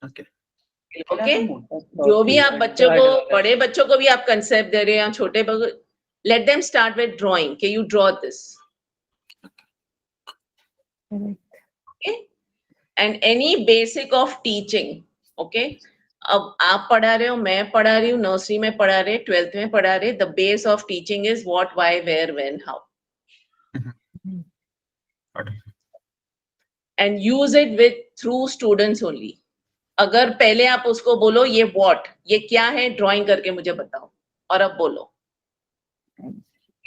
Okay. Okay? जो भी आप बच्चों को, बड़े बच्चों को भी आप कंसेप्ट दे रहे हैं, छोटे बच्चों, let them start with drawing. Can you draw this? Correct. Okay? And any basic of teaching. Okay? अब आप पढ़ा रहे हो, मैं पढ़ा रही हूँ, नर्सरी में पढ़ा रहे, 12th में पढ़ा रहे, the base of teaching is what, why, where, when, how. Okay. And use it with through students only. अगर पहले आप उसको बोलो ये what, ये क्या है, ड्राइंग करके मुझे बताओ, और अब बोलो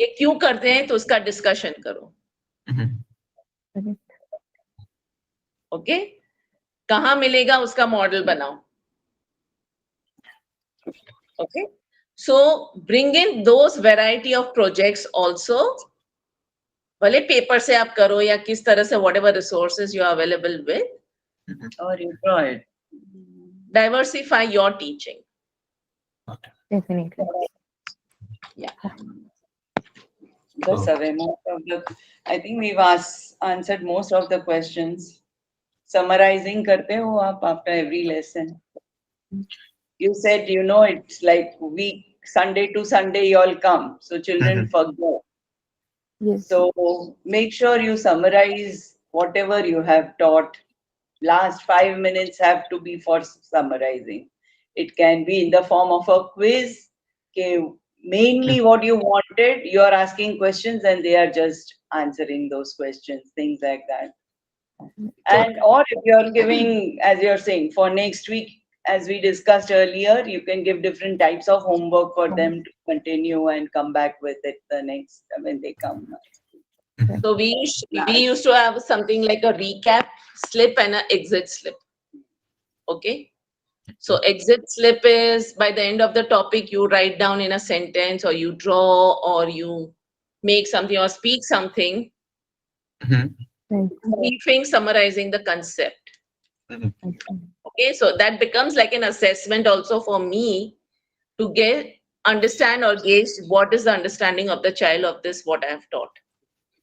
ये क्यों करते हैं, तो उसका डिस्कशन करो. Mhm. ओके? कहाँ मिलेगा उसका मॉडल बनाओ. Okay? So bring in those variety of projects also. भले पेपर से आप करो या किस तरह से, whatever resources you are available with, Or you draw it. Diversify your teaching. Definitely. That's away most of the. I think we've answered most of the questions. Summarizing करते हो आप after every lesson. You said it's like week Sunday to Sunday you all come, so children forget. Yes. So make sure you summarize whatever you have taught. Last 5 minutes have to be for summarizing. It can be in the form of a quiz. Okay, mainly what you wanted, you are asking questions and they are just answering those questions, things like that. And or if you are giving, as you're saying, for next week, as we discussed earlier, you can give different types of homework for them to continue and come back with it the next when they come. So we used to have something like a recap slip and an exit slip. Okay? So exit slip is by the end of the topic, you write down in a sentence, or you draw, or you make something or speak something, briefing, summarizing the concept. Okay, so that becomes like an assessment also for me to understand or gauge what is the understanding of the child of this, what I have taught.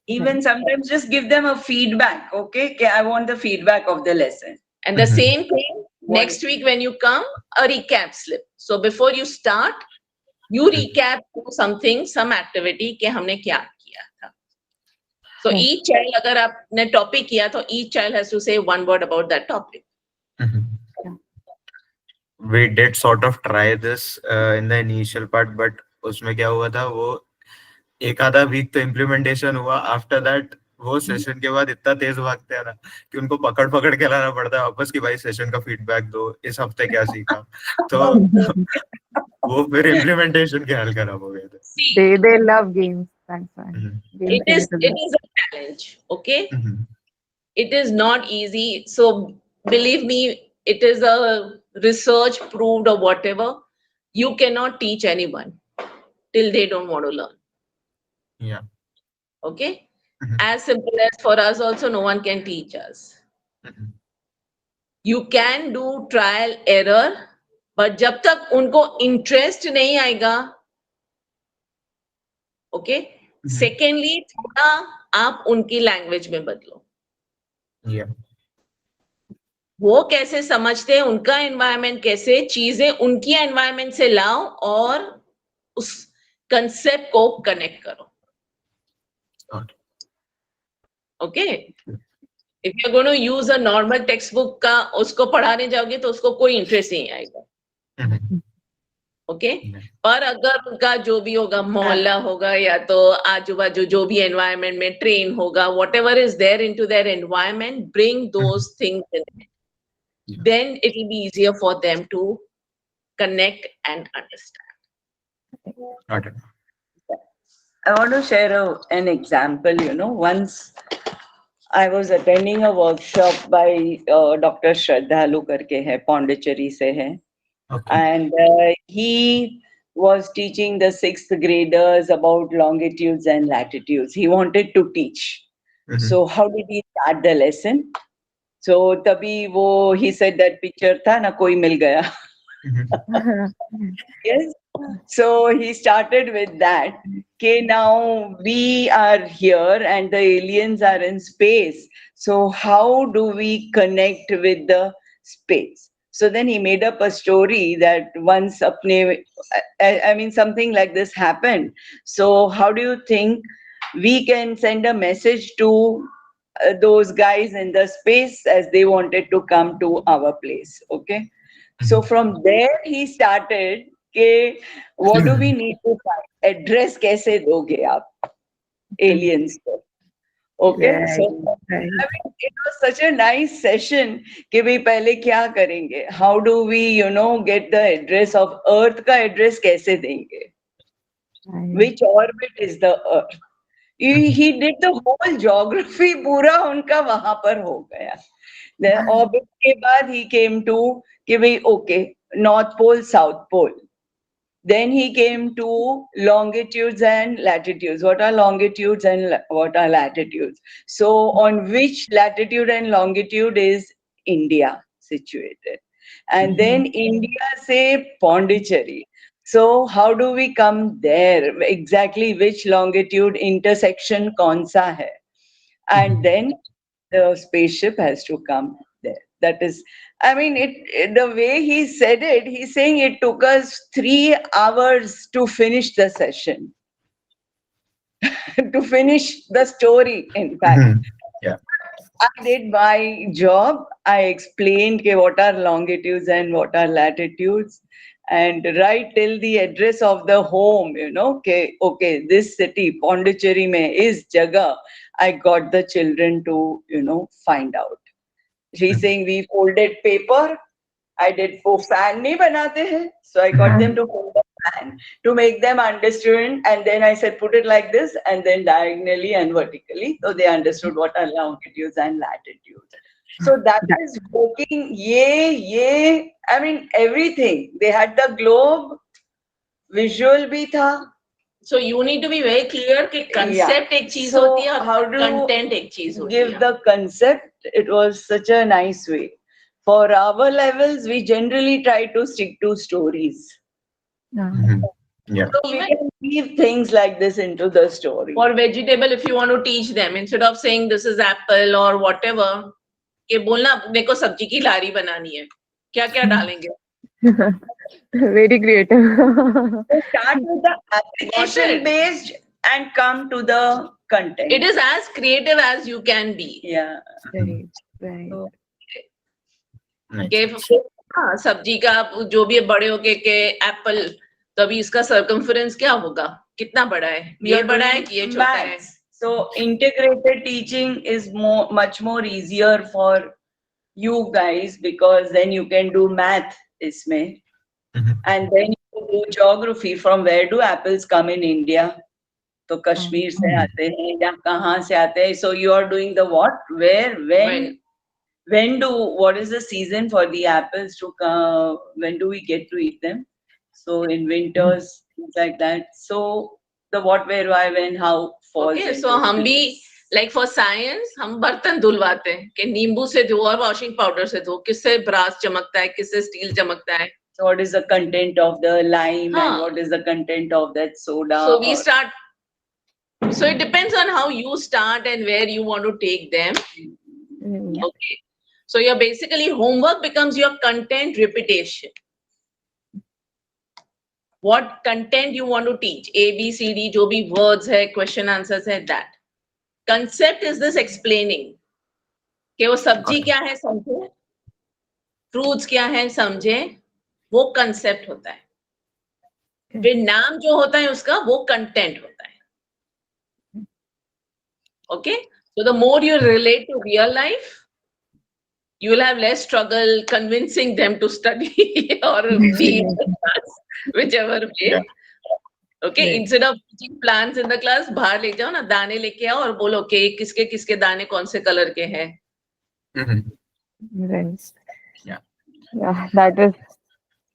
Even sometimes just give them a feedback. Okay, I want the feedback of the lesson. And the same thing, next week when you come, a recap slip. So before you start, you recap something, some activity कि हमने क्या किया था. So each child, अगर आपने topic किया, तो each child has to say one word about that topic. We did sort of try this in the initial part, but उसमें क्या हुआ था, वो एक आधा वीक तो इम्प्लीमेंटेशन हुआ, आफ्टर दैट वो सेशन के बाद इतना तेज भागते हैं ना कि उनको पकड़ पकड़ के लाना पड़ता है वापस कि भाई सेशन का फीडबैक दो, इस हफ्ते क्या सीखा। तो वो फिर इम्प्लीमेंटेशन के हाल खराब हो गए थे। See, They love games. That's why. Games it is related. a challenge. Okay, hmm, it is not easy. So believe me, it is a research proved or whatever. You cannot teach anyone till they don't want to learn. yeah, Okay, hmm, as simple as for us also, no one can teach us. Hmm, You can do trial error, but जब तक उनको interest नहीं आएगा, okay. Secondly, थोड़ा आप उनकी language में बदलो. yeah, वो कैसे समझते हैं, उनका एनवायरनमेंट कैसे, चीजें उनकी एनवायरनमेंट से लाओ और उस कंसेप्ट को कनेक्ट करो. okay, okay, if you are going to use a normal text book का उसको पढ़ाने जाओगे तो उसको कोई इंटरेस्ट नहीं आएगा. हम्म, ओके, पर अगर उनका जो भी होगा, मोहल्ला होगा या तो आजू बाजू जो भी एनवायरनमेंट में ट्रेन होगा, whatever is there into their environment, bring those things in, then it will be easier for them to connect and understand. okay, I want to share an example. Once I was attending a workshop by Dr. Shraddhalu करके है, Pondicherry से है, okay, and he was teaching the 6th graders about longitudes and latitudes. He wanted to teach. So how did he start the lesson? So तभी वो he said that picture था ना, कोई मिल गया. Yes. So he started with that. Okay, now we are here and the aliens are in space. So how do we connect with the space? So then he made up a story that once I mean something like this happened. So how do you think we can send a message to those guys in the space as they wanted to come to our place? Okay. So from there he started, okay, what do we need to find? Address कैसे दोगे आप aliens को? Okay, so I mean, it was such a nice session कि भाई पहले क्या करेंगे? How do we, get the address of Earth का address कैसे देंगे? Which orbit is the Earth? He did the whole geography पूरा उनका वहां पर हो गया. The orbit के बाद he came to कि भाई okay, North Pole, South Pole. Then he came to longitudes and latitudes. What are longitudes and what are latitudes? So on which latitude and longitude is India situated? And then India say Pondicherry. So how do we come there? Exactly which longitude intersection kaun sa hai? And then the spaceship has to come there. That is, I mean, the way he said it, he's saying it took us 3 hours to finish the session, to finish the story, in fact. yeah, I did my job. I explained what are longitudes and what are latitudes. And right till the address of the home, okay, this city, Pondicherry mein is Jaga, I got the children to, find out. She's saying we folded paper. I did वो fan नहीं बनाते हैं, so I got them to fold the fan to make them understand, and then I said put it like this, and then diagonally and vertically, so they understood what are longitudes and latitudes. So that is working. I mean everything. They had the globe, visual भी था. So you need to be very clear कि concept एक चीज So होती है और how do content एक चीज होती give है. the concept? It was such a nice way. For our levels, we generally try to stick to stories. yeah, So we can weave things like this into the story. For vegetable, if you want to teach them, instead of saying this is apple or whatever, कि बोलना मेरे को सब्जी की लारी बनानी है, क्या क्या डालेंगे? Very creative. So start with the application based and come to the content. It is as creative as you can be. Yeah. Right. nice. हाँ, सब्जी का जो भी बड़े होके के एप्पल, तो अभी इसका सर्कमफरेंस क्या होगा? कितना बड़ा है, ये बड़ा है कि ये छोटा है? Maths. So integrated teaching is much more easier for you guys because then you can do math isme, and then you do geography. From where do apples come in India? तो कश्मीर से आते हैं या कहाँ से आते हैं? So you are doing the what, where, when do, what is the season for the apples to come? When do we get to eat them? So in winters, things like that. So the what, where, why, when, how falls. Okay, into so हम this. भी like for science हम बर्तन धुलवाते हैं कि नींबू से धो और वॉशिंग पाउडर से धो, किससे ब्रास चमकता है, किससे स्टील चमकता है. So what is the content of the lime and हाँ. what is the content of that soda? So we start. So it depends on how you start and where you want to take them. Yeah. Okay. So your basically homework becomes your content repetition. What content you want to teach? A, B, C, D, जो भी words है, question answers है, that. Concept is this explaining. कि वो सब्जी क्या है समझे, fruits क्या है समझे, वो concept होता है. फिर नाम जो होता है उसका वो content होता है. Okay? So the more you relate to real life, you will have less struggle convincing them to study or be in the class, whichever way. Yeah. Okay, Right. instead of teaching plants in the class, बाहर ले जाओ ना, दाने लेके आओ और बोलो कि किसके किसके दाने कौन से कलर के हैं. Right. Yeah. Yeah, that is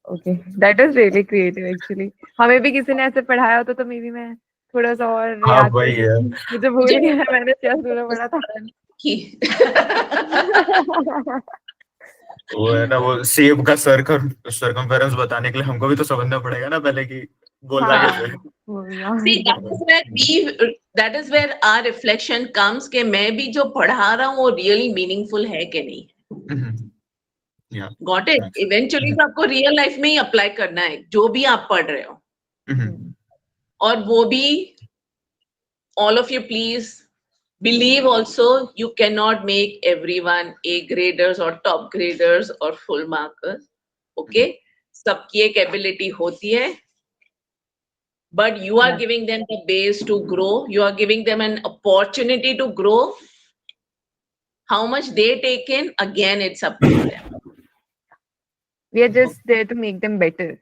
okay. That is really creative actually. हमें भी किसी ने ऐसे पढ़ाया होता तो मे बी मैं थोड़ा सा और हाँ याद वही कर है. मुझे भूल गया है मैंने क्या पूरा पढ़ा था. की. वो है ना, वो सेब का सर्कमफेरेंस बताने के लिए हमको भी तो समझना पड़ेगा ना पहले कि बोलना हाँ, कैसे है. वो भी, हाँ, See, that is where our reflection comes कि मैं भी जो पढ़ा रहा हूँ वो really meaningful है कि नहीं. Yeah. Got it? Thanks. Eventually तो आपको real life में ही apply करना है जो भी आप पढ़ रहे हो. और वो भी all of you please believe also you cannot make everyone A graders or top graders or full markers. Okay? सबकी एक ability होती है. But you are giving them the base to grow. You are giving them an opportunity to grow. How much they take in, again, it's up to them. We are just there to make them better.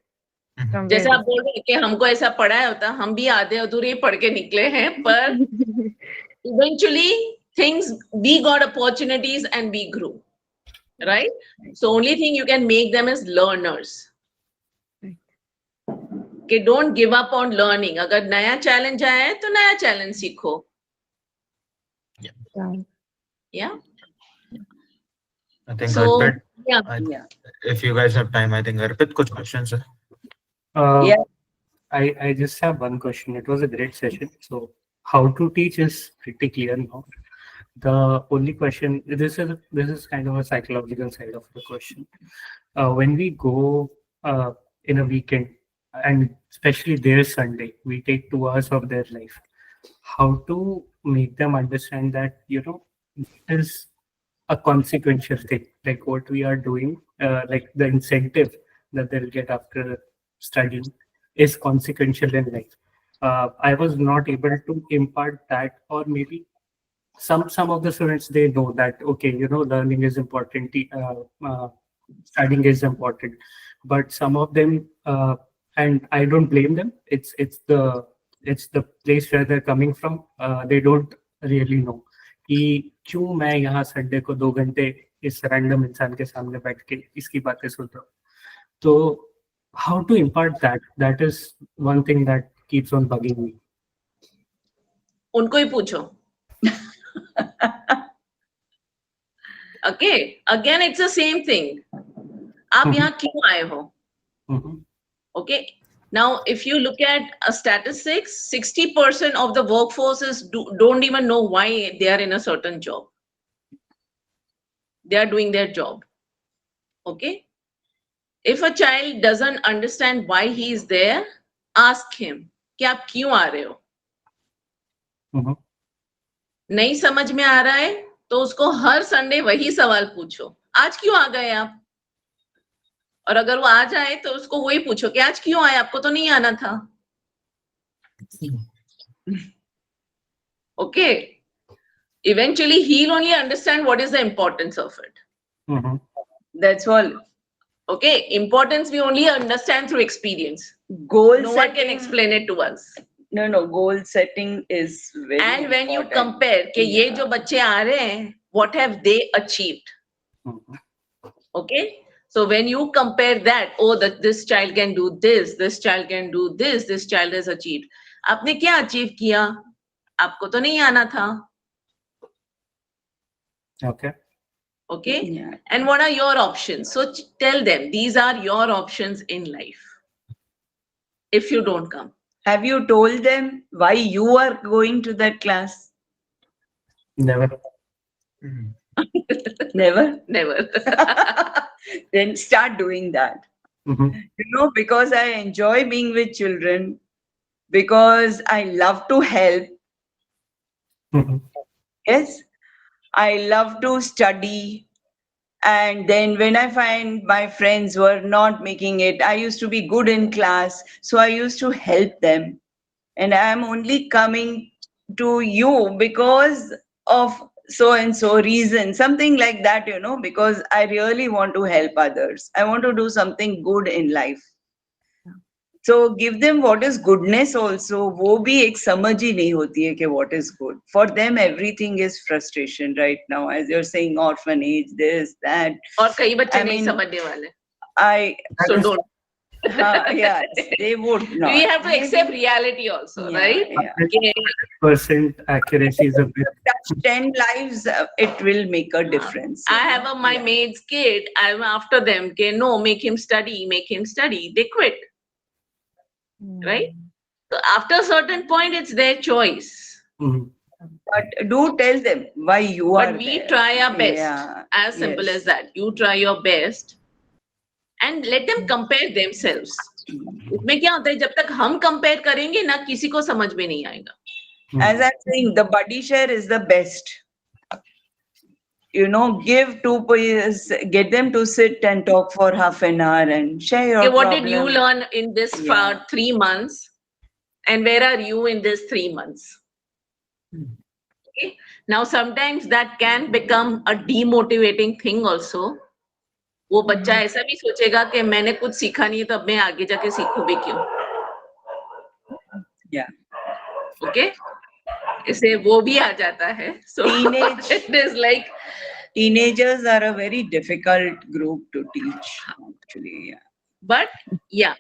From जैसे where आप बोल रहे हैं कि हमको ऐसा पढ़ाया होता, हम भी आधे अधूरे पढ़ के निकले हैं, पर eventually things, we got opportunities and we grew, right? So only thing you can make them is learners. कि don't give up on learning. अगर नया challenge आया है तो नया challenge सीखो. Yeah. I think So Arpit, yeah. if you guys have time, I think Arpit कुछ questions है. Yeah. I just have one question. It was a great session. So how to teach is pretty clear now. The only question, this is kind of a psychological side of the question. When we go in a weekend, and especially their Sunday, we take 2 hours of their life. How to make them understand that, it is a consequential thing, like what we are doing, like the incentive that they'll get after studying is consequential in life. I was not able to impart that, or maybe some of the students, they know that, okay, learning is important, studying is important, but some of them, and I don't blame them, it's the place where they're coming from. They don't really know कि क्यों मैं यहाँ Sunday को 2 घंटे इस random इंसान के सामने बैठ के इसकी बातें सुन रहा हूँ. तो how to impart that is one thing that keeps on bugging me. उनको ही पूछो. Okay, again it's the same thing. आप यहाँ क्यों आए हो? Okay. Now, if you look at a statistics, 60% of the workforce don't even know why they are in a certain job. They are doing their job. Okay. If a child doesn't understand why he is there, ask him, कि आप क्यों आ रहे हो? नहीं समझ में आ रहा है तो उसको हर संडे वही सवाल पूछो, आज क्यों आ गए आप? और अगर वो आ जाए तो उसको वही पूछो कि आज क्यों आए, आपको तो नहीं आना था. Okay. Eventually, he'll only understand what is the importance of it. Mhm. That's all. Okay. Importance we only understand through experience. Goal No setting. one can explain it to us. No, goal setting is very And when you important. compare, कि ये Yeah. जो बच्चे आ रहे हैं, what have they achieved? Mhm. Okay. So when you compare that, oh, that this child can do this child can do this child has achieved. आपने क्या achieve किया? आपको तो नहीं आना था. Okay. Okay. Yeah. And what are your options? So tell them these are your options in life. If you don't come. Have you told them why you are going to that class? Never. Mhm. Never. Never. Then start doing that. Mhm. Because I enjoy being with children, because I love to help. Mhm. Yes, I love to study. And then when I find my friends were not making it, I used to be good in class. So I used to help them. And I'm only coming to you because of so and so reason, something like that, because I really want to help others. I want to do something good in life. So give them what is goodness also. वो भी एक समझ ही नहीं होती है कि what is good. For them everything is frustration right now, as you're saying, orphanage, this, that. और कई बच्चे I नहीं mean, समझने वाले. I So don't. yes, they would not. We have to accept reality also, Yeah, right? yeah. Okay. Percent accuracy is a bit. Touch 10 lives, it will make a difference. I have my Yeah. maid's kid. I'm after them. Okay, no, make him study, make him study. They quit, right? So after a certain point, it's their choice. Mhm. But do tell them why you are But we there. try our best. Yeah. As simple Yes. as that. You try your best and let them compare themselves. उसमें क्या होता है जब तक हम compare करेंगे ना किसी को समझ में नहीं आएगा. As I'm saying, the buddy share is the best. Get them to sit and talk for half an hour and share your Okay, what problem. did you learn in this Yeah. 3 months? And where are you in this 3 months? Okay. Now sometimes that can become a demotivating thing also. वो बच्चा ऐसा भी सोचेगा कि मैंने कुछ सीखा नहीं है तो अब मैं आगे जाके सीखूं भी क्यों. Yeah. Okay. इससे वो भी आ जाता है. So Teenage- it is like Teenagers are a very difficult group to teach, actually. Yeah. but yeah,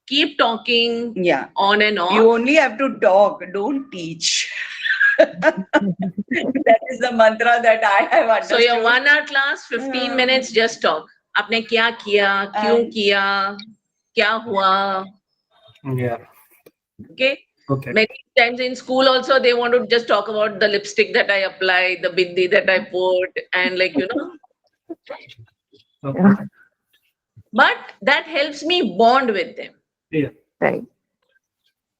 keep talking Yeah. on and off. You only have to talk, don't teach. That is the mantra that I have understood. So your 1 hour class, 15 minutes, just talk. आपने क्या किया, क्यों किया, क्या हुआ. Yeah. Okay. Okay. Many times in school also they want to just talk about the lipstick that I applied, the bindi that I put, and Okay. But that helps me bond with them. Yeah. Right.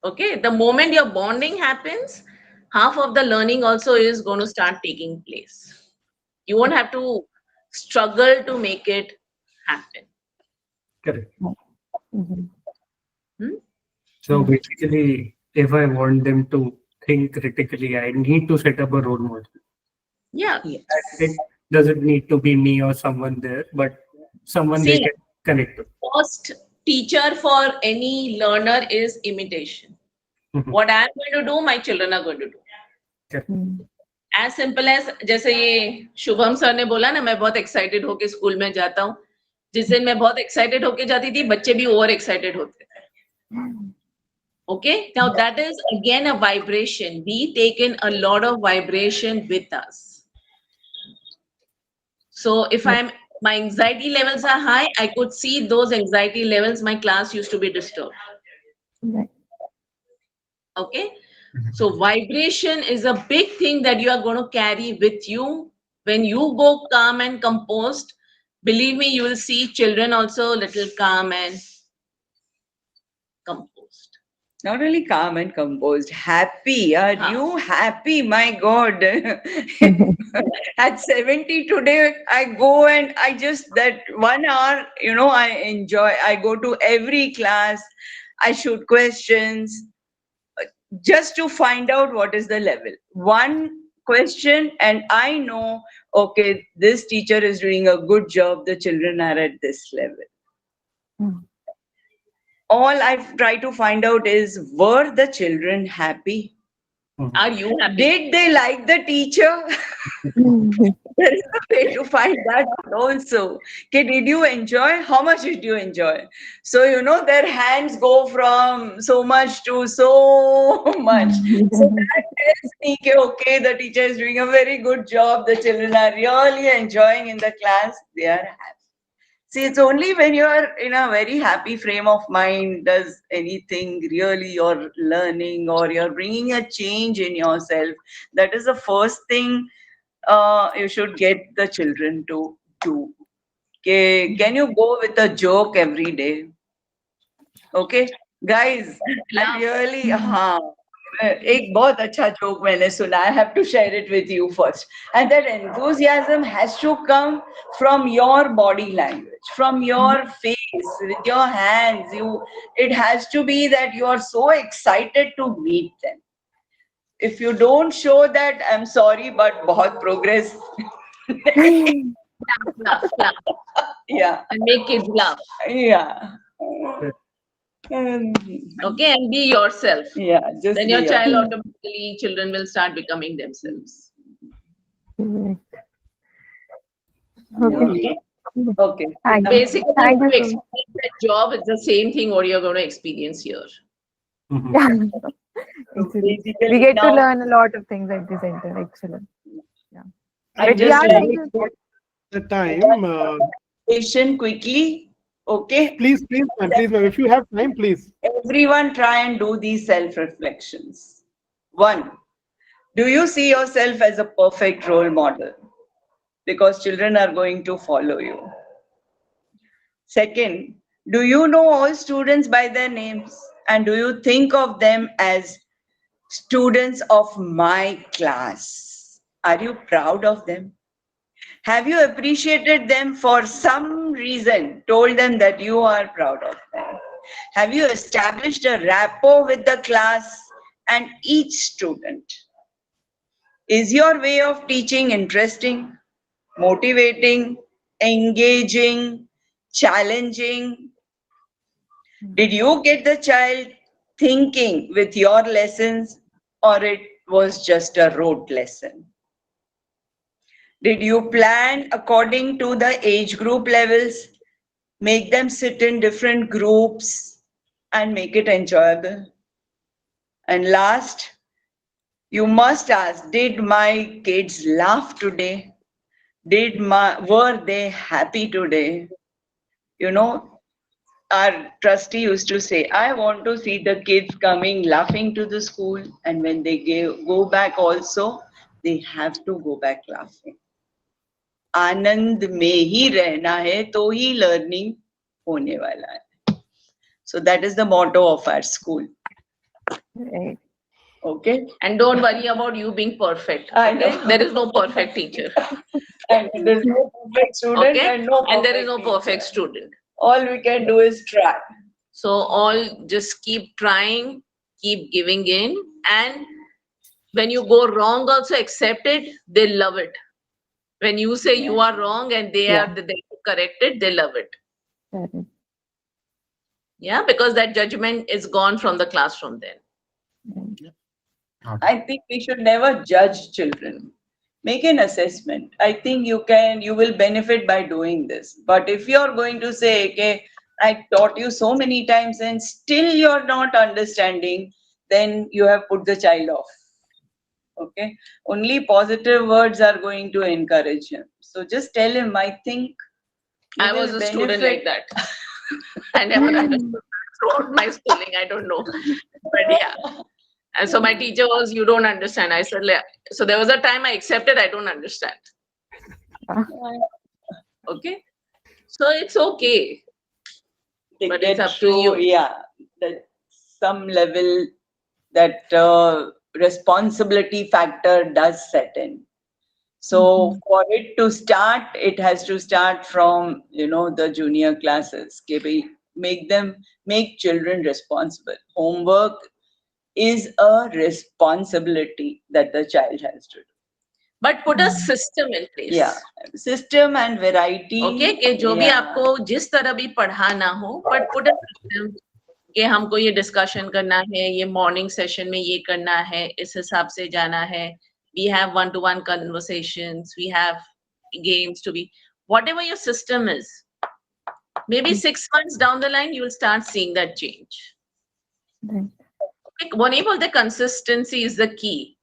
Okay. The moment your bonding happens, half of the learning also is going to start taking place. You won't have to struggle to make it happen. Correct. Mhm. So basically, if I want them to think critically, I need to set up a role model. Yeah. It doesn't need to be me or someone there, but someone they See, can connect to. first teacher for any learner is imitation. Mhm. What I'm going to do, my children are going to do. Mhm. As simple as जैसे ये Shubham sir ने बोला ना मैं बहुत excited होके school में जाता हूँ. जिस दिन मैं बहुत एक्साइटेड होके जाती थी बच्चे भी ओवर एक्साइटेड होते थे. Okay, now that is again a vibration. We take in a lot of vibration with us. So if my anxiety levels are high, I could see those anxiety levels. My class used to be disturbed. Right. Okay, so vibration is a big thing that you are going to carry with you when you go calm and composed. Believe me, you will see children also little calm and composed. Not only calm and composed, happy. Are you happy? My God. At 70 today, I go and I just, that 1 hour, I enjoy. I go to every class. I shoot questions. just to find out what is the level. One question, and I know, okay, this teacher is doing a good job, the children are at this level. Mm. All I've tried to find out is, were the children happy? Are you happy? Did they like the teacher? There is a way to find that out also. Okay, did you enjoy? How much did you enjoy? So, their hands go from so much to so much. So that tells me, okay, the teacher is doing a very good job. The children are really enjoying in the class. They are happy. See, it's only when you're in a very happy frame of mind does anything really you're learning or you're bringing a change in yourself. That is the first thing you should get the children to do. Okay, can you go with a joke every day? Okay, guys, I really, एक बहुत अच्छा joke मैंने सुना. I have to share it with you first. And that enthusiasm has to come from your body language, from your face, with your hands. It has to be that you are so excited to meet them. If you don't show that, I'm sorry, but बहुत progress. Laugh. Yeah, And make kids laugh. yeah. Okay, and be yourself. Yeah, just Then be your child yourself. automatically, children will start becoming themselves. Okay. Okay. Thank you. Basically, Thank if you you so much. experience that job, it's the same thing what you're going to experience here. Mhm. Yeah. So Actually, basically we get to now learn a lot of things at the center. Excellent. Yeah. I But just yeah, like thank you. The time. patient quickly. Okay. Please, ma'am. If you have time, please. Everyone try and do these self-reflections. 1. Do you see yourself as a perfect role model? Because children are going to follow you. Second, do you know all students by their names? And do you think of them as students of my class? Are you proud of them? Have you appreciated them for some reason, told them that you are proud of them? Have you established a rapport with the class and each student? Is your way of teaching interesting, motivating, engaging, challenging? Did you get the child thinking with your lessons, or it was just a rote lesson? Did you plan according to the age group levels, make them sit in different groups and make it enjoyable? And last, you must ask, did my kids laugh today? Were they happy today? Our trustee used to say, I want to see the kids coming laughing to the school, and when they go back also, they have to go back laughing. आनंद में ही रहना है तो ही learning होने वाला है. So that is the motto of our school. Right. Okay. And don't worry about you being perfect. I Okay? know. There is no perfect teacher. And there's no perfect student Okay? and no And there is no teacher. perfect student. All we can do is try. So all just keep trying, keep giving in, and when you go wrong, also accept it. They love it. When you say you are wrong and they are there to correct it, they love it. Correct. Yeah, because that judgment is gone from the classroom then. I think we should never judge children. Make an assessment. I think you will benefit by doing this. But if you're going to say, okay, I taught you so many times and still you're not understanding, then you have put the child off. Okay. Only positive words are going to encourage him. So just tell him, I think you I was will a student benefit. like that. I never understood throughout my schooling. I don't know. But yeah. And so my teacher was, you don't understand. I said, so there was a time I accepted, I don't understand. Okay. So it's okay. They But it's get up to you. Yeah, that some level that responsibility factor does set in. So for it to start, it has to start from the junior classes. Make children responsible. Homework is a responsibility that the child has to do. But put a system in place. Yeah, system and variety. Okay, कि जो भी Yeah. आपको जिस तरह भी पढ़ाना हो, but put a system कि हमको ये डिस्कशन करना है, ये मॉर्निंग सेशन में ये करना है, इस हिसाब से जाना है. We have one-to-one conversations. We have games to be whatever your system is. Maybe 6 months down the line, you will start seeing that change. One able the consistency is the key.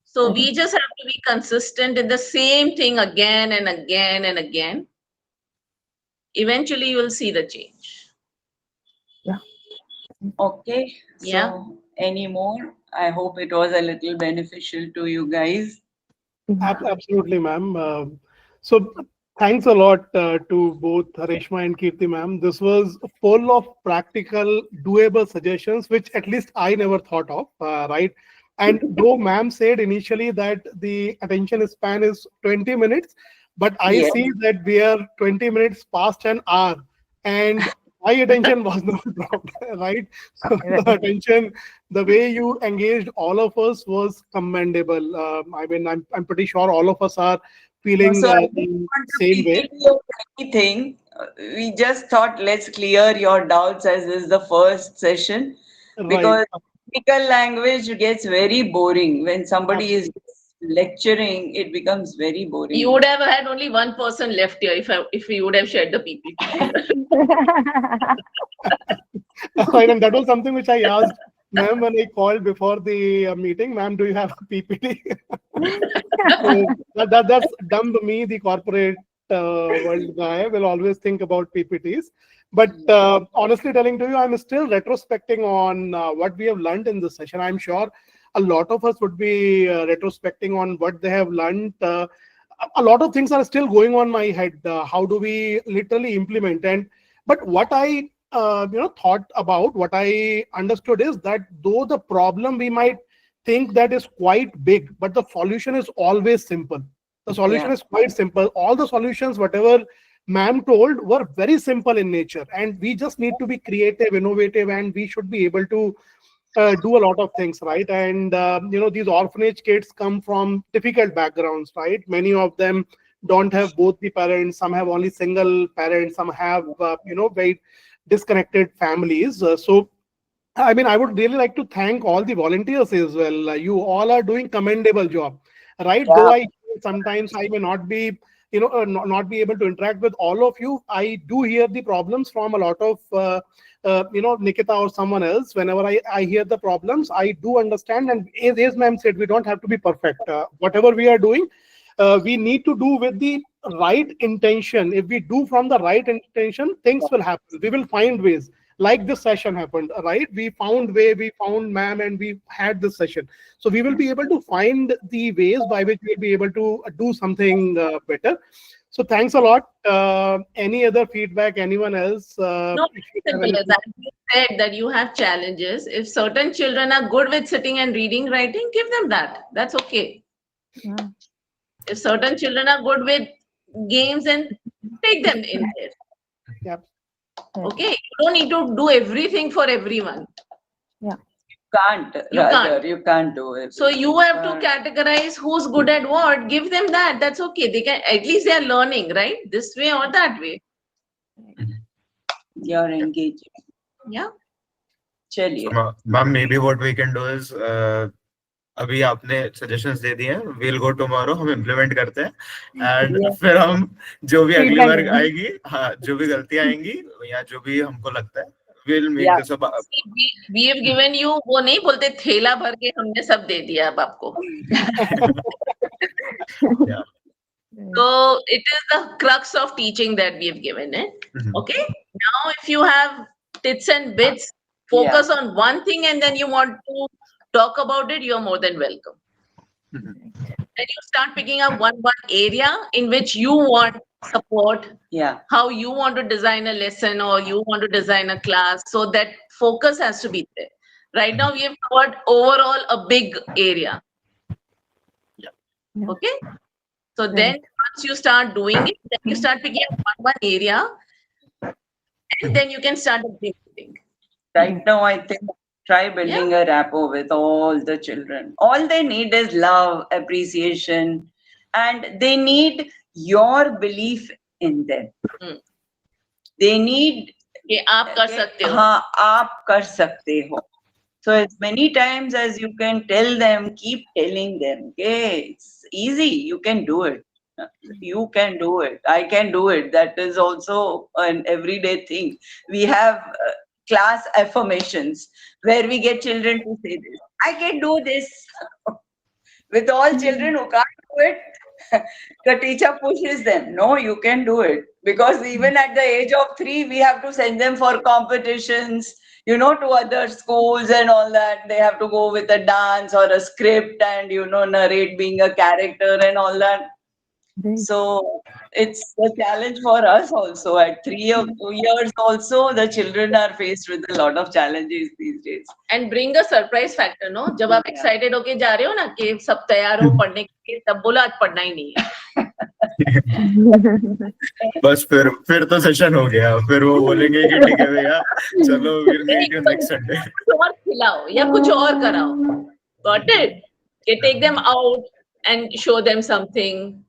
So we just have to be consistent in the same thing again and again and again. Eventually, you will see the change. Okay. Yeah. So, any more? I hope it was a little beneficial to you guys. Absolutely, ma'am. So thanks a lot to both Reshma and Kirti, ma'am. This was full of practical, doable suggestions, which at least I never thought of, right? And though ma'am said initially that the attention span is 20 minutes, but I Yes. see that we are 20 minutes past an hour, and my attention was not dropped, right? So the attention, the way you engaged all of us was commendable. I mean, I'm pretty sure all of us are feeling So I the didn't want to same way. PPT or anything. We just thought let's clear your doubts as this is the first session, Right. because technical language gets very boring when somebody is lecturing. It becomes very boring. You would have had only one person left here if we would have shared the PPT. Right, and that was something which I asked ma'am when I called before the meeting. Ma'am, do you have a PPT? So that's dumb me, the corporate world guy, will always think about PPTs. But honestly telling to you, I'm still retrospecting on what we have learned in this session. I'm sure a lot of us would be retrospecting on what they have learned. A lot of things are still going on my head. How do we literally implement? But what I thought about, what I understood is that though the problem we might think that is quite big, but the solution is always simple. The solution is quite simple. All the solutions, whatever ma'am told, were very simple in nature, and we just need to be creative, innovative, and we should be able to do a lot of things, right? And these orphanage kids come from difficult backgrounds, right? Many of them don't have both the parents. Some have only single parents. Some have very disconnected families. So I mean, I would really like to thank all the volunteers as well. You all are doing commendable job, right? Though I sometimes I may not be, not be able to interact with all of you. I do hear the problems from a lot of, Nikita or someone else. Whenever I hear the problems, I do understand. And as ma'am said, we don't have to be perfect. Whatever we are doing, we need to do with the right intention. If we do from the right intention, things will happen. We will find ways. Like this session happened, right? We found ma'am, and we had this session. So we will be able to find the ways by which we'll be able to do something better. So thanks a lot. Any other feedback? Anyone else? No, simple as that. You said that you have challenges. If certain children are good with sitting and reading, writing, give them that. That's okay. Yeah. If certain children are good with games, and take them in there. Yep. Okay, you don't need to do everything for everyone. You can't do it. So you have to categorize who's good at what. Give them that. That's okay. They can, at least they are learning, right? This way or that way. You're engaging. Yeah. Chaliye. Ma'am, maybe what we can do is अभी आपने suggestions दे दिए हैं, we'll go tomorrow, हम implement करते हैं, and फिर हम जो भी अगली बार आएगी, हाँ, जो भी गलतियाँ आएंगी या जो भी हमको लगता है, we'll make this up. We have given you, वो नहीं बोलते थैला भर के हमने सब दे दिया अब आपको. Yeah. So it is the crux of teaching that we have given it. Okay. Now, if you have tits and bits, focus on one thing, and then you want to talk about it, you're more than welcome. Then you start picking up one area in which you want support. Yeah. How you want to design a lesson or you want to design a class. So that focus has to be there. Right now, we have covered overall a big area. Yeah. Okay. So then once you start doing it, then you start picking up one area, and then you can start implementing. Right now, I think Try building a rapport with all the children. All they need is love, appreciation, and they need your belief in them. Hmm. They need कि आप कर सकते हो. हाँ, आप कर सकते हो. So as many times as you can tell them, keep telling them, okay, it's easy, you can do it. You can do it. I can do it. That is also an everyday thing. We have class affirmations where we get children to say this. I can do this. With all children who can't do it, the teacher pushes them. No, you can do it. Because even at the age of 3, we have to send them for competitions, to other schools and all that. They have to go with a dance or a script and, narrate being a character and all that. So it's a challenge for us also. At 3 years also, the children are faced with a lot of challenges these days. And bring a surprise factor, no? जब आप excited होके जा रहे हो ना कि सब तैयार हो पढ़ने के लिए, तब बोला आज पढ़ना ही नहीं है. बस फिर तो सेशन हो गया. फिर वो बोलेंगे कि ठीक है भैया, चलो we'll meet you next Sunday. कुछ और खिलाओ या कुछ और कराओ. Got it? You take them out and show them something.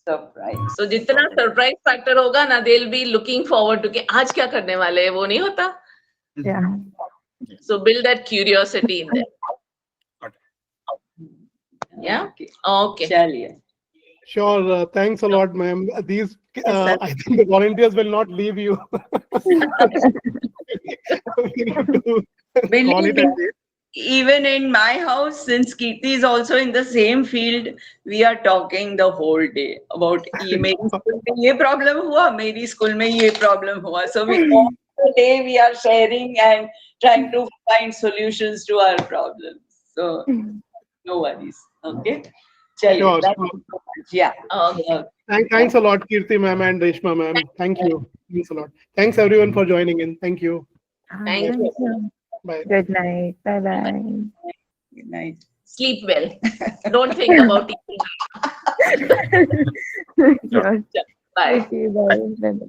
Surprise. So जितना surprise factor होगा ना, they'll be looking forward to कि आज क्या करने वाले हैं, वो नहीं होता. Yeah. So build that curiosity in them. Yeah. Okay. Chaliye. Sure. Thanks a lot, ma'am. These, I think the volunteers will not leave you. We have to call Believe it me, a day. even in my house, since Kirti is also in the same field, we are talking the whole day about मेरी school में ये problem हुआ, मेरी school में ये problem हुआ. So all the day we are sharing and trying to find solutions to our problems. So no worries. Okay. Chaliye. Sure, Thank sure. you so much. Yeah. Okay. Thanks a lot, Kirti ma'am and Reshma ma'am. Thank you. Thanks a lot. Thanks everyone for joining in. Thank you. Thank you. Bye. Good night. Bye bye. Good night. Sleep well. Don't think about eating. Sure. Bye. Okay, bye. Bye.